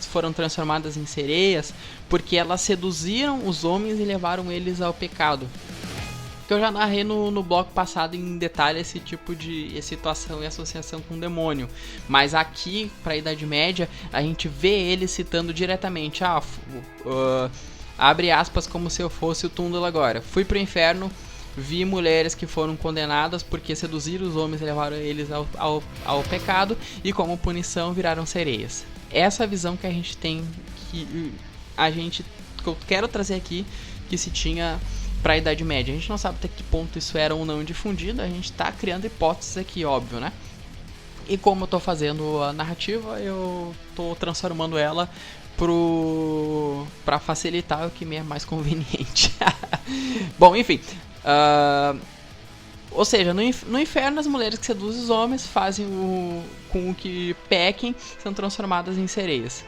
foram transformadas em sereias? Porque elas seduziram os homens e levaram eles ao pecado. Que eu já narrei no bloco passado em detalhe esse tipo de situação e associação com o demônio. Mas aqui, para a Idade Média, a gente vê ele citando diretamente: abre aspas, como se eu fosse o Túndalo agora. Fui pro inferno, vi mulheres que foram condenadas porque seduziram os homens e levaram eles ao pecado, e como punição viraram sereias. Essa é a visão que a gente tem, que eu quero trazer aqui, que se tinha para a Idade Média. A gente não sabe até que ponto isso era ou não difundido, a gente está criando hipóteses aqui, óbvio, né? E como eu estou fazendo a narrativa, eu estou transformando ela para facilitar o que me é mais conveniente. Bom, enfim, ou seja, no inferno as mulheres que seduzem os homens fazem com que pequem, são transformadas em sereias.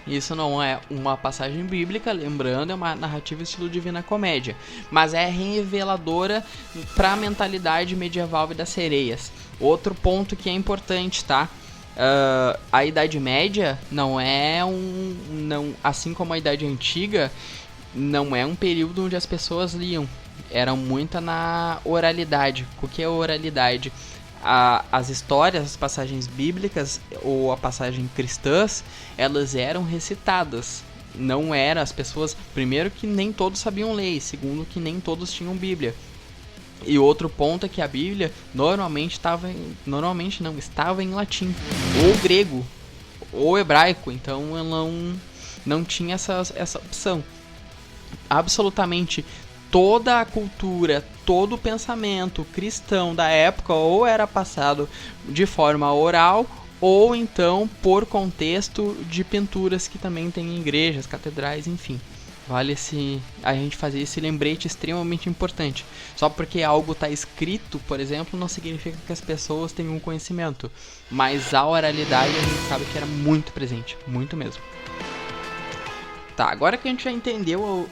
Isso não é uma passagem bíblica, lembrando, é uma narrativa estilo Divina Comédia, mas é reveladora para a mentalidade medieval e das sereias. Outro ponto que é importante, tá? A Idade Média não é assim como a Idade Antiga, não é um período onde as pessoas liam. Era muita na oralidade. O que é oralidade? As histórias, as passagens bíblicas ou a passagem cristãs, elas eram recitadas. Não era as pessoas, primeiro que nem todos sabiam ler, segundo que nem todos tinham Bíblia. E outro ponto é que a Bíblia estava em latim, ou grego, ou hebraico, então ela não tinha essa opção. Absolutamente toda a cultura, todo o pensamento cristão da época ou era passado de forma oral ou então por contexto de pinturas que também tem em igrejas, catedrais, enfim. Vale a gente fazer esse lembrete extremamente importante. Só porque algo está escrito, por exemplo, não significa que as pessoas tenham conhecimento. Mas a oralidade a gente sabe que era muito presente, muito mesmo. Tá, agora que a gente já entendeu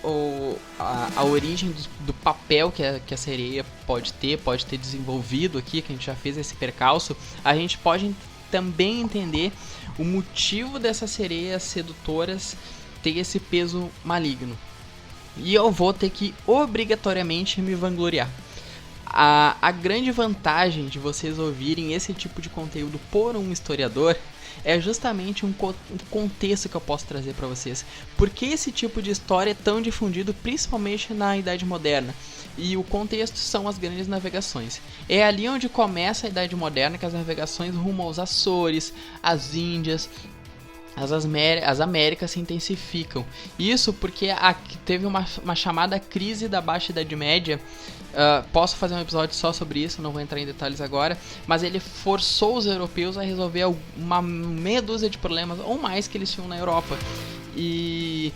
a origem do papel que a sereia pode ter desenvolvido aqui, que a gente já fez esse percalço, a gente pode também entender o motivo dessas sereias sedutoras ter esse peso maligno. E eu vou ter que obrigatoriamente me vangloriar. A grande vantagem de vocês ouvirem esse tipo de conteúdo por um historiador é justamente um contexto que eu posso trazer para vocês. Por que esse tipo de história é tão difundido, principalmente na Idade Moderna? E o contexto são as grandes navegações. É ali onde começa a Idade Moderna, que as navegações rumo aos Açores, às Índias, as Américas se intensificam. Isso porque teve uma chamada crise da Baixa Idade Média. Posso fazer um episódio só sobre isso, não vou entrar em detalhes agora, mas ele forçou os europeus a resolver uma meia dúzia de problemas ou mais que eles tinham na Europa. E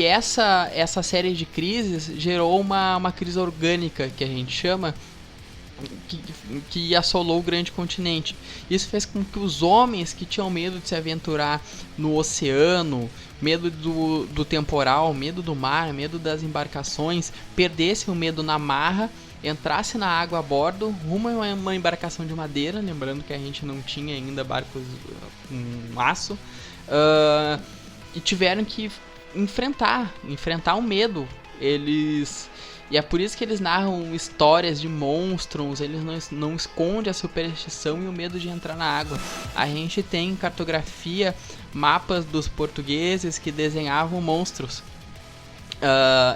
essa série de crises gerou uma crise orgânica, que a gente chama, que assolou o grande continente. Isso fez com que os homens que tinham medo de se aventurar no oceano, medo do temporal, medo do mar, medo das embarcações, perdessem o medo na marra, entrassem na água a bordo, rumo a uma embarcação de madeira, lembrando que a gente não tinha ainda barcos com aço, e tiveram que enfrentar o medo. E é por isso que eles narram histórias de monstros, eles não escondem a superstição e o medo de entrar na água. A gente tem em cartografia mapas dos portugueses que desenhavam monstros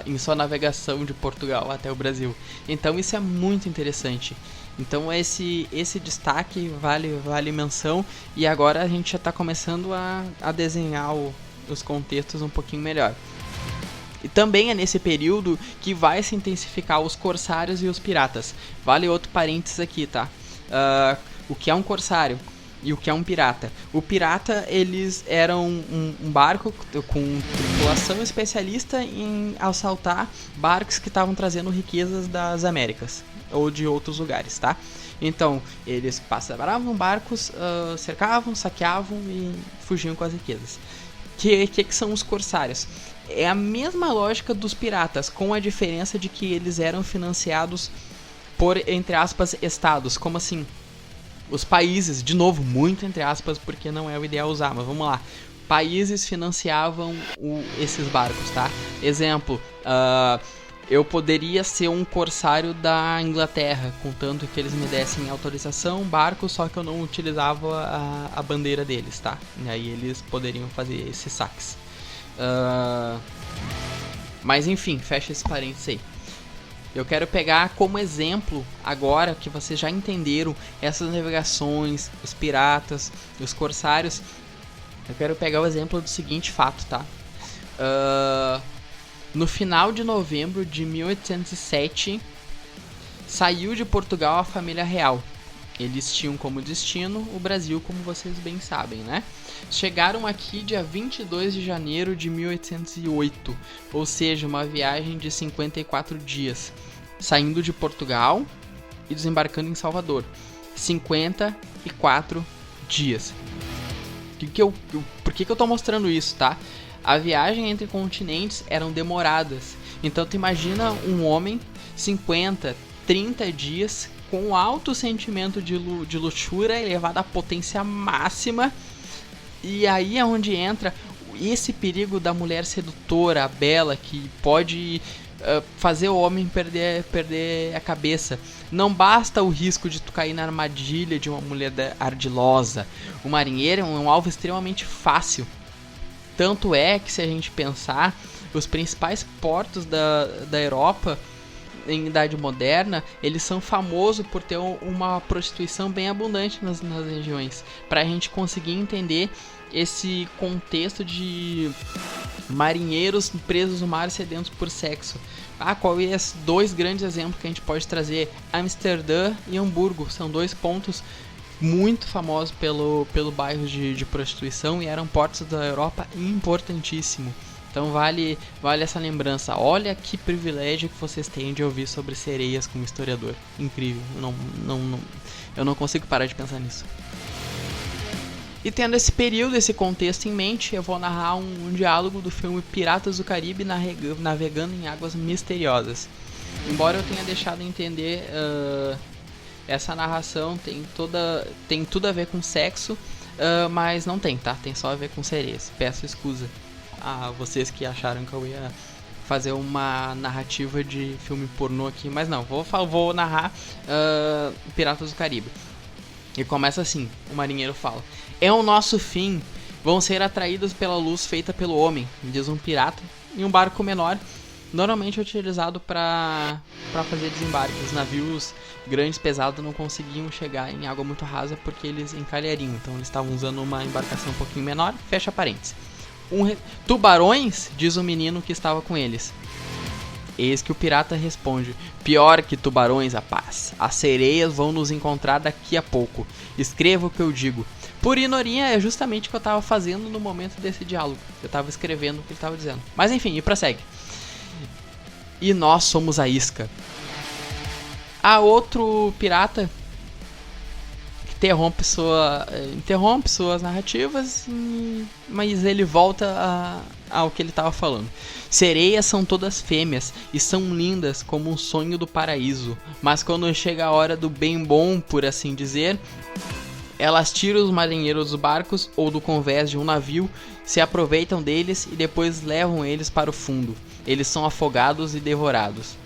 em sua navegação de Portugal até o Brasil. Então isso é muito interessante. Então esse destaque vale menção, e agora a gente já está começando a desenhar os contextos um pouquinho melhor. E também é nesse período que vai se intensificar os corsários e os piratas. Vale outro parênteses aqui, tá? O que é um corsário e o que é um pirata? O pirata, eles eram um barco com tripulação especialista em assaltar barcos que estavam trazendo riquezas das Américas ou de outros lugares, tá? Então, eles passavam barcos, cercavam, saqueavam e fugiam com as riquezas. Que são os corsários? É a mesma lógica dos piratas, com a diferença de que eles eram financiados por, entre aspas, estados. Como assim? Os países, de novo, muito entre aspas, porque não é o ideal usar, mas vamos lá. Países financiavam esses barcos, tá? Exemplo, eu poderia ser um corsário da Inglaterra, contanto que eles me dessem autorização, barco, só que eu não utilizava a bandeira deles, tá? E aí eles poderiam fazer esses saques. Mas enfim, fecha esse parênteses aí. Eu quero pegar como exemplo, agora que vocês já entenderam essas navegações, os piratas, os corsários, eu quero pegar o exemplo do seguinte fato, tá? No final de novembro de 1807, saiu de Portugal a família real. Eles tinham como destino o Brasil, como vocês bem sabem, né? Chegaram aqui dia 22 de janeiro de 1808, ou seja, uma viagem de 54 dias, saindo de Portugal e desembarcando em Salvador. 54 dias. O Por que eu tô mostrando isso, tá? A viagem entre continentes eram demoradas. Então tu imagina um homem 50, 30 dias com alto sentimento de luxúria elevado à potência máxima. E aí é onde entra esse perigo da mulher sedutora, a bela, que pode fazer o homem perder a cabeça. Não basta o risco de tu cair na armadilha de uma mulher ardilosa. O marinheiro é um alvo extremamente fácil. Tanto é que, se a gente pensar, os principais portos da Europa em Idade Moderna, eles são famosos por ter uma prostituição bem abundante nas regiões. Para a gente conseguir entender esse contexto de marinheiros presos no mar sedentos por sexo. Qual é os dois grandes exemplos que a gente pode trazer? Amsterdã e Hamburgo são dois pontos muito famosos pelo bairro de prostituição e eram portos da Europa importantíssimo. Então vale essa lembrança. Olha que privilégio que vocês têm de ouvir sobre sereias como historiador. Incrível. Eu não consigo parar de pensar nisso. E tendo esse período, esse contexto em mente, eu vou narrar um diálogo do filme Piratas do Caribe navegando em águas misteriosas. Embora eu tenha deixado entender, essa narração tem tudo a ver com sexo, mas não tem, tá? Tem só a ver com sereias. Peço escusa a vocês que acharam que eu ia fazer uma narrativa de filme pornô aqui, mas não, vou narrar Piratas do Caribe. E começa assim, o marinheiro fala: "É o nosso fim, vão ser atraídos pela luz feita pelo homem", diz um pirata, em um barco menor, normalmente utilizado para fazer desembarque. Os navios grandes, pesados, não conseguiam chegar em água muito rasa porque eles encalhariam, então eles estavam usando uma embarcação um pouquinho menor, fecha parênteses. "Tubarões?", diz o menino que estava com eles. Eis que o pirata responde: "Pior que tubarões, rapaz. As sereias vão nos encontrar daqui a pouco. Escreva o que eu digo." Por inoria, é justamente o que eu estava fazendo no momento desse diálogo. Eu estava escrevendo o que ele estava dizendo. Mas enfim, e prossegue. "E nós somos a isca." Há outro pirata que interrompe suas narrativas, mas ele volta ao que ele estava falando. "Sereias são todas fêmeas e são lindas como um sonho do paraíso, mas quando chega a hora do bem bom, por assim dizer, elas tiram os marinheiros dos barcos ou do convés de um navio, se aproveitam deles e depois levam eles para o fundo. Eles são afogados e devorados."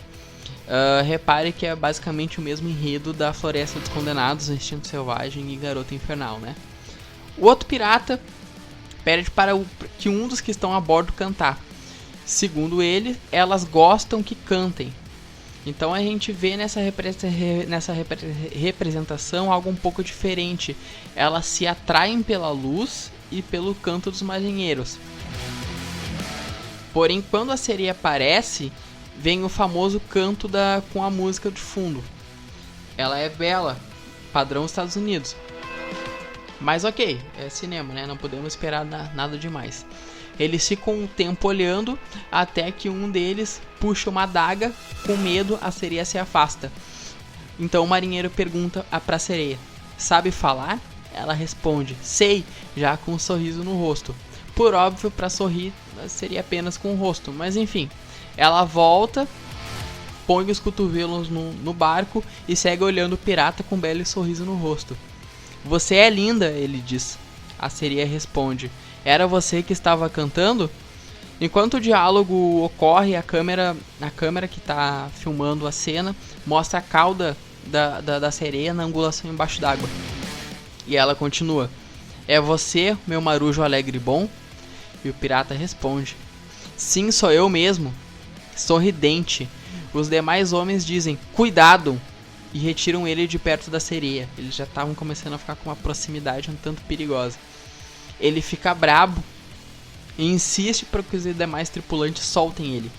Repare que é basicamente o mesmo enredo da Floresta dos Condenados, Instinto Selvagem e Garota Infernal, né? O outro pirata pede para que um dos que estão a bordo cantar. Segundo ele, elas gostam que cantem. Então a gente vê nessa representação algo um pouco diferente. Elas se atraem pela luz e pelo canto dos marinheiros. Porém, quando a sereia aparece, vem o famoso canto com a música de fundo. Ela é bela, padrão Estados Unidos. Mas ok, é cinema, né? Não podemos esperar nada demais. Eles ficam um tempo olhando até que um deles puxa uma adaga. Com medo, a sereia se afasta. Então o marinheiro pergunta pra sereia: "Sabe falar?" Ela responde: "Sei", já com um sorriso no rosto. Por óbvio, para sorrir seria apenas com o rosto, mas enfim. Ela volta, põe os cotovelos no barco e segue olhando o pirata com um belo sorriso no rosto. "Você é linda", ele diz. A sereia responde: "Era você que estava cantando?" Enquanto o diálogo ocorre, a câmera que está filmando a cena mostra a cauda da sereia na angulação embaixo d'água. E ela continua: "É você, meu marujo alegre e bom?" E o pirata responde: "Sim, sou eu mesmo." Sorridente. Os demais homens dizem: "Cuidado!" e retiram ele de perto da sereia. Eles já estavam começando a ficar com uma proximidade um tanto perigosa. Ele fica brabo e insiste para que os demais tripulantes soltem ele.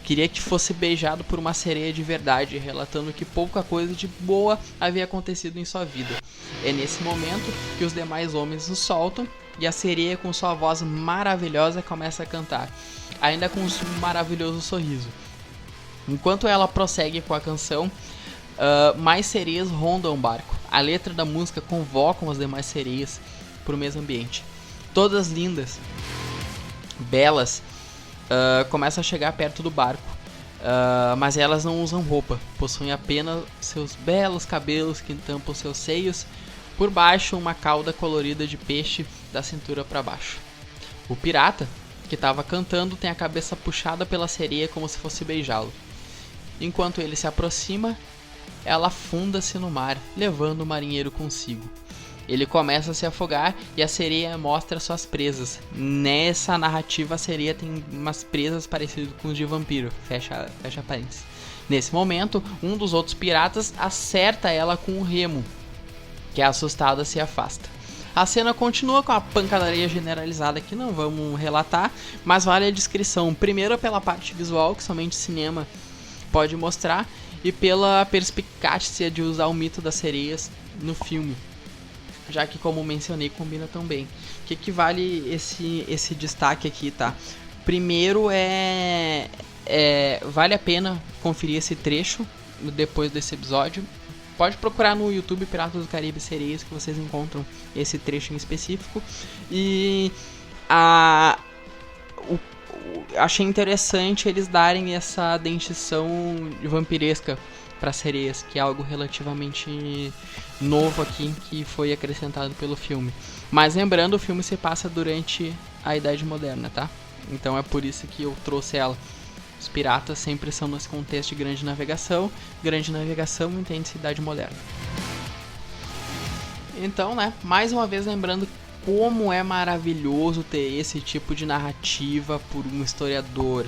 Queria que fosse beijado por uma sereia de verdade, relatando que pouca coisa de boa havia acontecido em sua vida. É nesse momento que os demais homens o soltam e a sereia, com sua voz maravilhosa, começa a cantar, ainda com um maravilhoso sorriso. Enquanto ela prossegue com a canção, mais sereias rondam o barco. A letra da música convoca as demais sereias para o mesmo ambiente. todas lindas, belas, começam a chegar perto do barco. Mas elas não usam roupa, possuem apenas seus belos cabelos que tampam seus seios, por baixo uma cauda colorida de peixe da cintura para baixo. O pirata, que estava cantando, tem a cabeça puxada pela sereia como se fosse beijá-lo. Enquanto ele se aproxima, ela afunda-se no mar, levando o marinheiro consigo. Ele começa a se afogar e a sereia mostra suas presas. Nessa narrativa, a sereia tem umas presas parecidas com os de vampiro. Fecha parênteses. Nesse momento, um dos outros piratas acerta ela com um remo, que assustada se afasta. A cena continua com a pancadaria generalizada que não vamos relatar, mas vale a descrição. Primeiro pela parte visual, que somente o cinema pode mostrar, e pela perspicácia de usar o mito das sereias no filme, já que, como mencionei, combina tão bem. O que vale esse destaque aqui, tá? Primeiro vale a pena conferir esse trecho depois desse episódio. Pode procurar no YouTube Piratas do Caribe Sereias, que vocês encontram esse trecho em específico. E achei interessante eles darem essa dentição vampiresca para sereias, que é algo relativamente novo aqui, que foi acrescentado pelo filme. Mas lembrando, o filme se passa durante a Idade Moderna, tá? Então é por isso que eu trouxe ela. Os piratas sempre são nesse contexto de grande navegação. Grande navegação entende-se Idade Moderna. Então, né, mais uma vez lembrando como é maravilhoso ter esse tipo de narrativa por um historiador.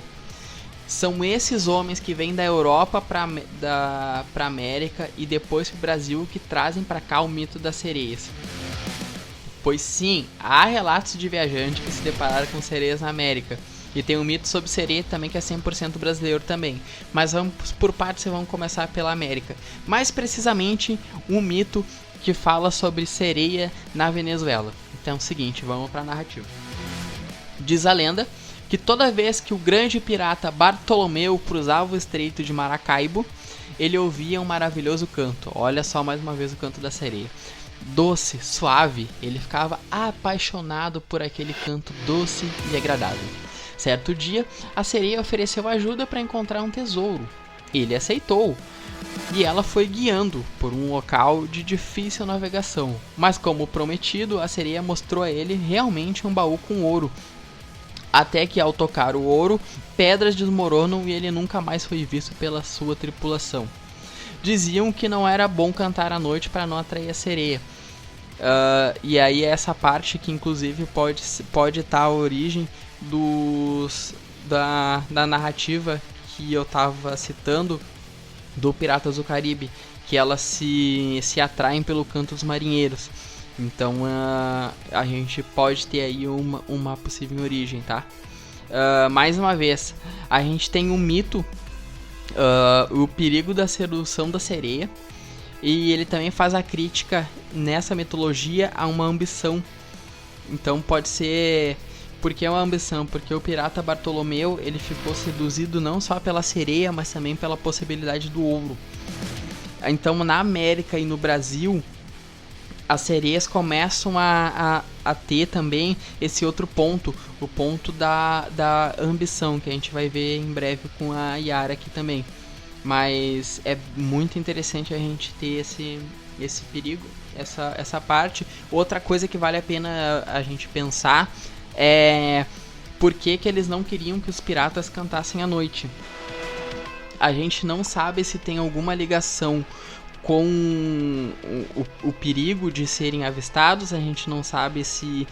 São esses homens que vêm da Europa pra América e depois pro Brasil que trazem pra cá o mito das sereias. Pois sim, há relatos de viajantes que se depararam com sereias na América. E tem um mito sobre sereia também que é 100% brasileiro também. Mas vamos por partes e vamos começar pela América. Mais precisamente, um mito que fala sobre sereia na Venezuela. Então é o seguinte, vamos pra narrativa. Diz a lenda que toda vez que o grande pirata Bartolomeu cruzava o estreito de Maracaibo, ele ouvia um maravilhoso canto. Olha só mais uma vez o canto da sereia. Doce, suave, ele ficava apaixonado por aquele canto doce e agradável. Certo dia, a sereia ofereceu ajuda para encontrar um tesouro. Ele aceitou, e ela foi guiando por um local de difícil navegação. Mas como prometido, a sereia mostrou a ele realmente um baú com ouro. Até que ao tocar o ouro, pedras desmoronam e ele nunca mais foi visto pela sua tripulação. Diziam que não era bom cantar à noite para não atrair a sereia. E aí é essa parte que inclusive pode estar a origem da narrativa que eu estava citando do Piratas do Caribe, que elas se atraem pelo canto dos marinheiros. Então a gente pode ter aí uma possível origem, tá? Mais uma vez, a gente tem um mito, o perigo da sedução da sereia, e ele também faz a crítica nessa mitologia a uma ambição. Então pode ser... Por que é uma ambição? Porque o pirata Bartolomeu, ele ficou seduzido não só pela sereia, mas também pela possibilidade do ouro. Então na América e no Brasil, as sereias começam a ter também esse outro ponto, o ponto da ambição, que a gente vai ver em breve com a Yara aqui também. Mas é muito interessante a gente ter esse perigo, essa parte. Outra coisa que vale a pena a gente pensar é por que eles não queriam que os piratas cantassem à noite. A gente não sabe se tem alguma ligação com o perigo de serem avistados, a gente não sabe se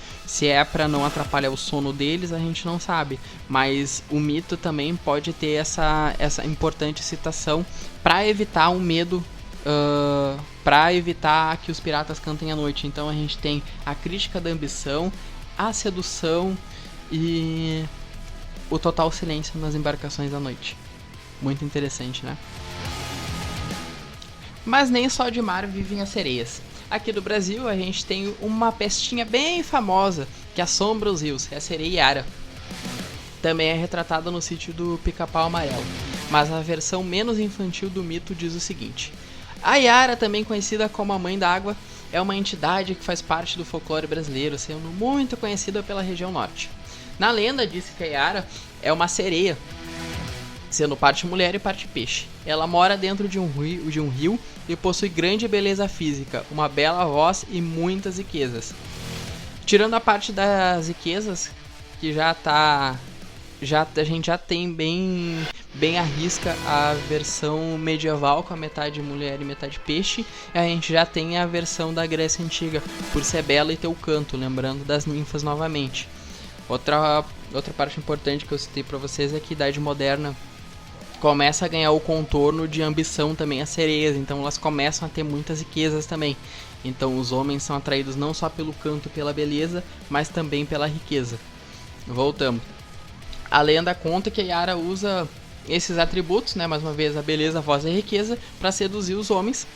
é para não atrapalhar o sono deles, a gente não sabe, mas o mito também pode ter essa importante citação para evitar um medo, para evitar que os piratas cantem à noite. Então a gente tem a crítica da ambição, a sedução e o total silêncio nas embarcações à noite. Muito interessante, né? Mas nem só de mar vivem as sereias. Aqui do Brasil a gente tem uma pestinha bem famosa que assombra os rios, é a sereia Yara. Também é retratada no sítio do Pica-Pau Amarelo, mas a versão menos infantil do mito diz o seguinte: a Yara, também conhecida como a Mãe d'Água, é uma entidade que faz parte do folclore brasileiro, sendo muito conhecida pela região norte. Na lenda, diz que a Yara é uma sereia, sendo parte mulher e parte peixe. Ela mora dentro de um rio e possui grande beleza física, uma bela voz e muitas riquezas. Tirando a parte das riquezas, que a gente já tem bem à risca a versão medieval com a metade mulher e metade peixe, e a gente já tem a versão da Grécia Antiga, por ser bela e ter o canto, lembrando das ninfas novamente. Outra parte importante que eu citei para vocês é que a Idade Moderna começa a ganhar o contorno de ambição também as sereias, então elas começam a ter muitas riquezas também. Então os homens são atraídos não só pelo canto e pela beleza, mas também pela riqueza. Voltamos. A lenda conta que a Yara usa esses atributos, né, mais uma vez a beleza, a voz e a riqueza, para seduzir os homens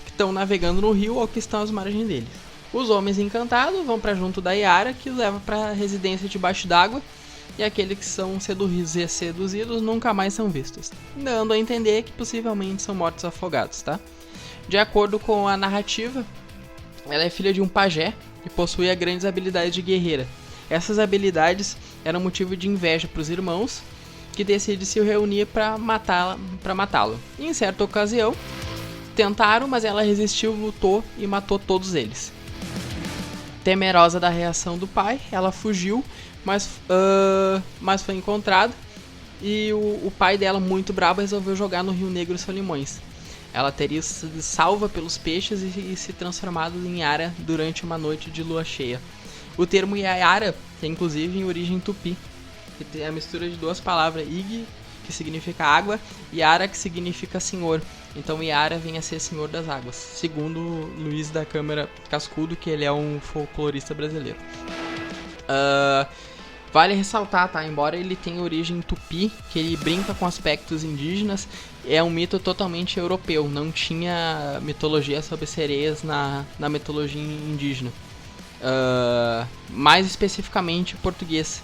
que estão navegando no rio ou que estão às margens dele. Os homens encantados vão para junto da Yara, que os leva para a residência debaixo d'água, e aqueles que são seduzidos nunca mais são vistos, dando a entender que possivelmente são mortos afogados, tá? De acordo com a narrativa, ela é filha de um pajé e possuía grandes habilidades de guerreira. Essas habilidades eram motivo de inveja para os irmãos, que decidem se reunir para matá-lo. Em certa ocasião, tentaram, mas ela resistiu, lutou e matou todos eles. Temerosa da reação do pai, ela fugiu, mas foi encontrada, e o pai dela, muito bravo, resolveu jogar no Rio Negro Solimões. Ela teria sido salva pelos peixes e se transformado em Yara durante uma noite de lua cheia. O termo Yara tem inclusive em origem tupi, que tem a mistura de duas palavras, Ig, que significa água, e Yara, que significa senhor. Então Yara vem a ser senhor das águas, segundo Luiz da Câmara Cascudo, que ele é um folclorista brasileiro. Vale ressaltar, tá? Embora ele tenha origem tupi, que ele brinca com aspectos indígenas, é um mito totalmente europeu, não tinha mitologia sobre sereias na mitologia indígena. Mais especificamente português,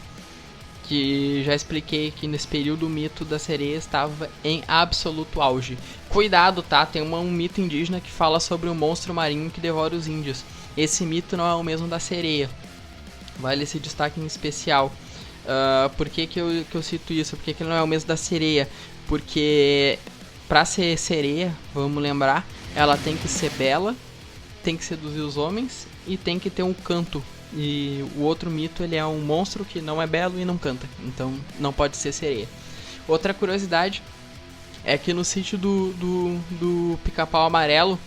que já expliquei que nesse período o mito da sereia estava em absoluto auge. Cuidado, tá? Tem um mito indígena que fala sobre um monstro marinho que devora os índios. Esse mito não é o mesmo da sereia. Vale esse destaque em especial. Por que eu cito isso? Porque que não é o mesmo da sereia? Porque pra ser sereia, vamos lembrar, ela tem que ser bela, tem que seduzir os homens e tem que ter um canto. E o outro mito, ele é um monstro que não é belo e não canta, então não pode ser sereia. Outra curiosidade é que no sítio do Pica-Pau Amarelo,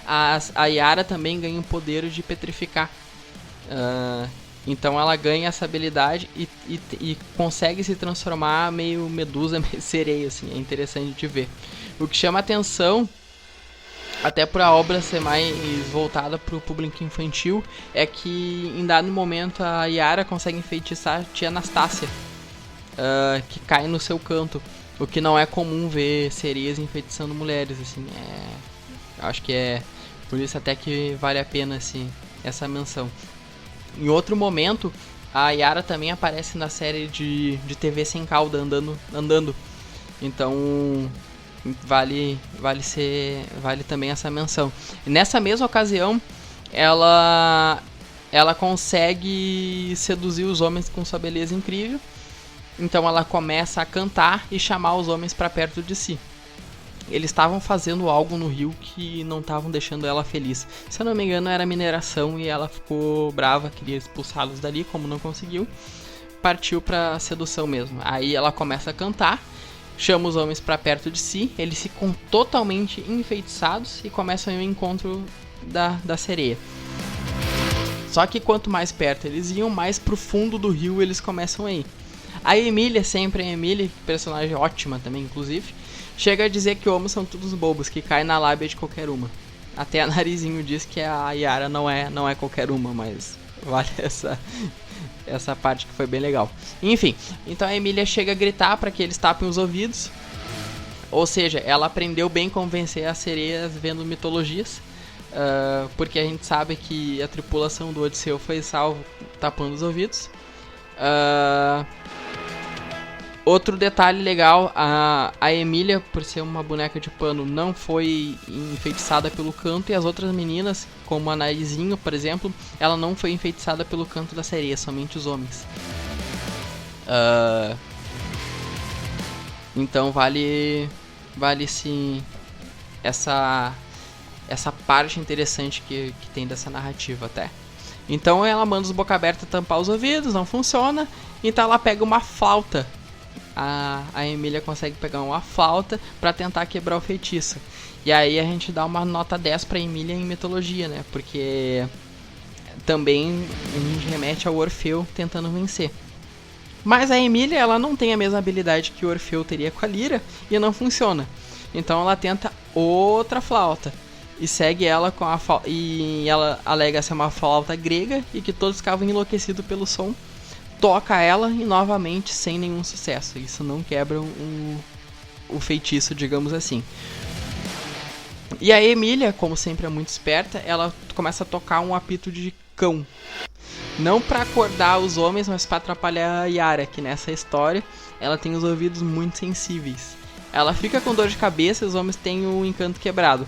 a Yara também ganha o poder de petrificar. Então ela ganha essa habilidade e consegue se transformar meio medusa, meio sereia, assim, é interessante de ver. O que chama atenção, até por a obra ser mais voltada para o público infantil, é que em dado momento a Yara consegue enfeitiçar a tia Anastácia, que cai no seu canto, o que não é comum ver sereias enfeitiçando mulheres, assim, acho que é por isso até que vale a pena assim, essa menção. Em outro momento, a Yara também aparece na série de TV Sem Cauda, andando. Então vale também essa menção. E nessa mesma ocasião, ela consegue seduzir os homens com sua beleza incrível. Então ela começa a cantar e chamar os homens para perto de si. Eles estavam fazendo algo no rio que não estavam deixando ela feliz. Se eu não me engano, era mineração e ela ficou brava, queria expulsá-los dali, como não conseguiu. Partiu pra sedução mesmo. Aí ela começa a cantar, chama os homens pra perto de si, eles ficam totalmente enfeitiçados e começam o encontro da sereia. Só que quanto mais perto eles iam, mais pro fundo do rio eles começam a ir. A Emília, sempre a Emília, personagem ótima também, inclusive, chega a dizer que homens são todos bobos, que caem na lábia de qualquer uma. Até a Narizinho diz que a Yara não é qualquer uma, mas vale essa parte que foi bem legal. Enfim, então a Emília chega a gritar para que eles tapem os ouvidos. Ou seja, ela aprendeu bem convencer as sereias vendo mitologias. Porque a gente sabe que a tripulação do Odisseu foi salvo tapando os ouvidos. Outro detalhe legal, a Emília, por ser uma boneca de pano, não foi enfeitiçada pelo canto, e as outras meninas, como a Narizinho, por exemplo, ela não foi enfeitiçada pelo canto da sereia, somente os homens. Então vale sim essa parte interessante que tem dessa narrativa até. Então ela manda os boca aberta tampar os ouvidos, não funciona, então ela pega uma flauta. A Emília consegue pegar uma flauta pra tentar quebrar o feitiço. E aí a gente dá uma nota 10 pra Emília em mitologia, né? Porque também a gente remete ao Orfeu tentando vencer. Mas a Emília, ela não tem a mesma habilidade que o Orfeu teria com a lira e não funciona. Então ela tenta outra flauta e segue ela com a e ela alega ser uma flauta grega e que todos ficavam enlouquecidos pelo som. Toca ela e novamente sem nenhum sucesso. Isso não quebra o feitiço, digamos assim. E a Emília, como sempre é muito esperta, ela começa a tocar um apito de cão. Não para acordar os homens, mas para atrapalhar a Yara, que nessa história ela tem os ouvidos muito sensíveis. Ela fica com dor de cabeça e os homens têm o encanto quebrado.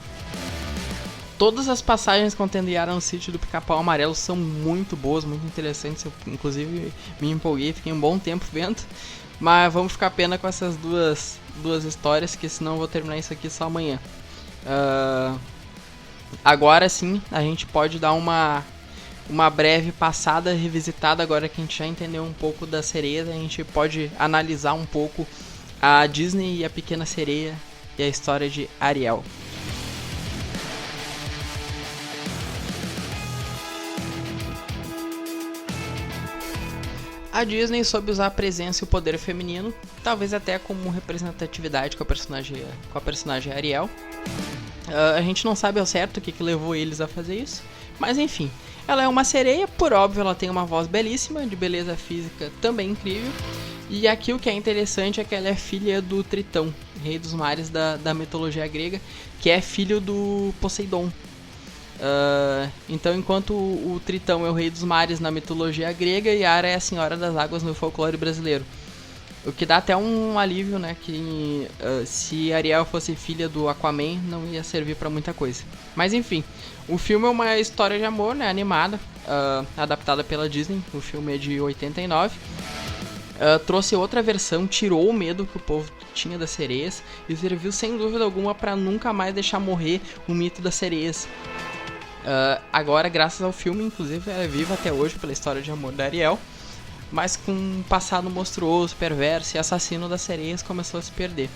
Todas as passagens contendo Yara no sítio do Pica-Pau Amarelo são muito boas, muito interessantes. Eu, inclusive, me empolguei, fiquei um bom tempo vendo. Mas vamos ficar pena com essas duas histórias, que senão eu vou terminar isso aqui só amanhã. Agora sim, a gente pode dar uma breve passada, revisitada. Agora que a gente já entendeu um pouco da sereia, a gente pode analisar um pouco a Disney e a Pequena Sereia e a história de Ariel. A Disney soube usar a presença e o poder feminino, talvez até como representatividade com a personagem Ariel. A gente não sabe ao certo o que levou eles a fazer isso, mas enfim, ela é uma sereia, por óbvio ela tem uma voz belíssima, de beleza física também incrível, e aqui o que é interessante é que ela é filha do Tritão, rei dos mares da mitologia grega, que é filho do Poseidon. Então, enquanto o Tritão é o rei dos mares na mitologia grega, Yara é a senhora das águas no folclore brasileiro. O que dá até um alívio, né? Que se Ariel fosse filha do Aquaman, não ia servir pra muita coisa. Mas enfim, o filme é uma história de amor, né? Animada, adaptada pela Disney. O filme é de 89. Trouxe outra versão, tirou o medo que o povo tinha das sereias e serviu sem dúvida alguma pra nunca mais deixar morrer o mito das sereias. Agora, graças ao filme, inclusive, ela é viva até hoje pela história de amor da Ariel, mas com um passado monstruoso, perverso e assassino das sereias começou a se perder.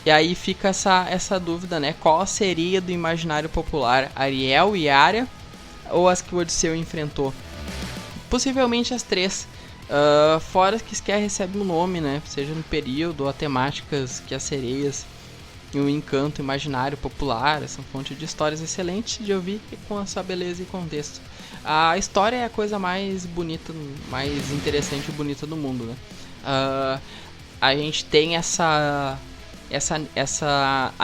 E aí fica essa dúvida, né? Qual a sereia do imaginário popular? Ariel e Yara ou as que o Odisseu enfrentou? Possivelmente as três. Fora que sequer recebe um nome, né? Seja no período ou a temáticas que as sereias e o encanto imaginário popular são fonte de histórias excelentes de ouvir e com a sua beleza e contexto. A história é a coisa mais bonita, mais interessante e bonita do mundo, né? A gente tem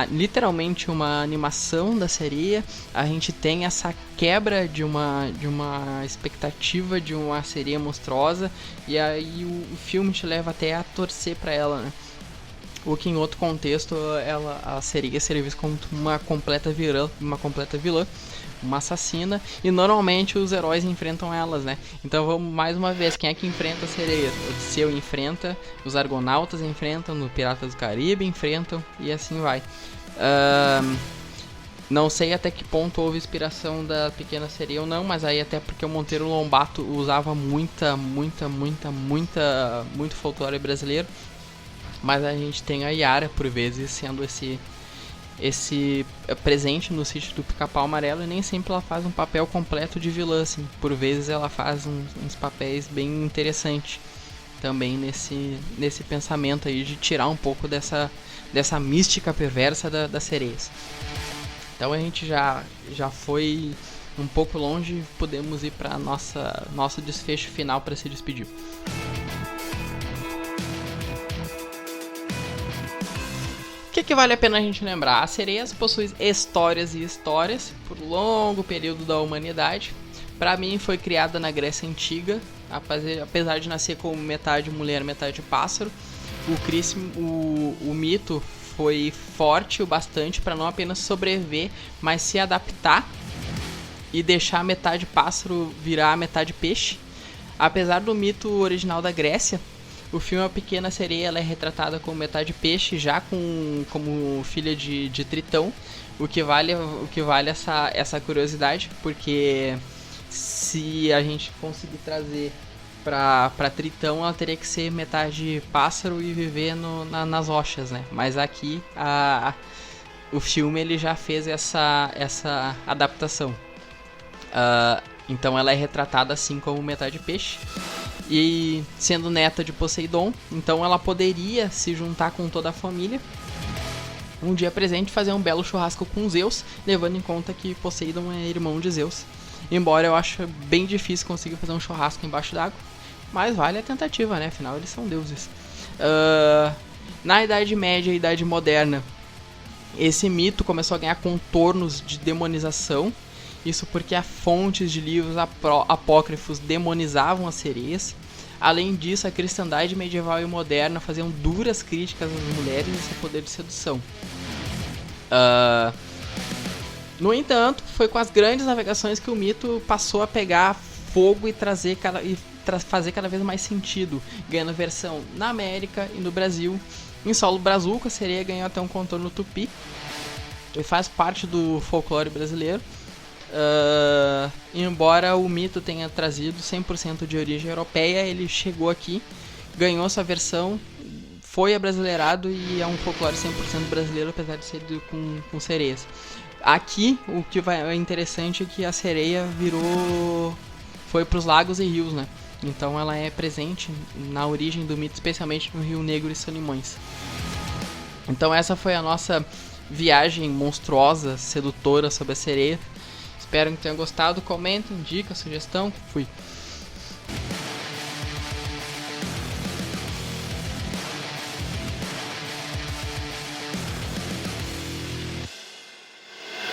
literalmente uma animação da sereia. A gente tem essa quebra de uma expectativa de uma sereia monstruosa, e aí o filme te leva até a torcer pra ela, né? O que em outro contexto a sereia seria vista como uma completa vilã, uma assassina, e normalmente os heróis enfrentam elas, né? Então vamos mais uma vez, quem é que enfrenta a sereia? Odisseu enfrenta, os Argonautas enfrentam, no Piratas do Caribe enfrentam, e assim vai. Não sei até que ponto houve inspiração da Pequena Sereia ou não, mas aí até porque o Monteiro Lobato usava muito folclore brasileiro. Mas a gente tem a Yara, por vezes, sendo esse presente no sítio do Pica-Pau Amarelo, e nem sempre ela faz um papel completo de vilã, assim. Por vezes ela faz uns papéis bem interessantes também nesse pensamento aí de tirar um pouco dessa mística perversa das sereias. Então a gente já foi um pouco longe, podemos ir para nosso desfecho final para se despedir. O que vale a pena a gente lembrar? As sereias possuem histórias e histórias por longo período da humanidade. Pra mim foi criada na Grécia Antiga, apesar de nascer como metade mulher, metade pássaro. O mito foi forte o bastante para não apenas sobreviver, mas se adaptar e deixar a metade pássaro virar a metade peixe. Apesar do mito original da Grécia, o filme A Pequena Sereia ela é retratada como metade peixe, já como filha de Tritão, o que vale essa curiosidade, porque se a gente conseguir trazer pra Tritão, ela teria que ser metade pássaro e viver nas rochas, né? Mas aqui o filme ele já fez essa adaptação. Então ela é retratada assim como metade peixe. E sendo neta de Poseidon, então ela poderia se juntar com toda a família. Um dia presente fazer um belo churrasco com Zeus, levando em conta que Poseidon é irmão de Zeus. Embora eu ache bem difícil conseguir fazer um churrasco embaixo d'água, mas vale a tentativa, né? Afinal, eles são deuses. Na Idade Média e Idade Moderna, esse mito começou a ganhar contornos de demonização. Isso porque fontes de livros apócrifos demonizavam as sereias. Além disso, a cristandade medieval e moderna faziam duras críticas às mulheres e seu poder de sedução. No entanto, foi com as grandes navegações que o mito passou a pegar fogo e fazer cada vez mais sentido, ganhando versão na América e no Brasil. Em solo brazuca, a sereia ganhou até um contorno tupi e faz parte do folclore brasileiro. Embora o mito tenha trazido 100% de origem europeia, ele chegou aqui, ganhou sua versão, foi abrasileirado e é um folclore 100% brasileiro, apesar de ser com sereias. Aqui, o que é interessante é que a sereia foi para os lagos e rios, né? Então ela é presente na origem do mito, especialmente no Rio Negro e Solimões. Então essa foi a nossa viagem monstruosa, sedutora sobre a sereia. Espero que tenham gostado. Comentem, dica, sugestão. Fui.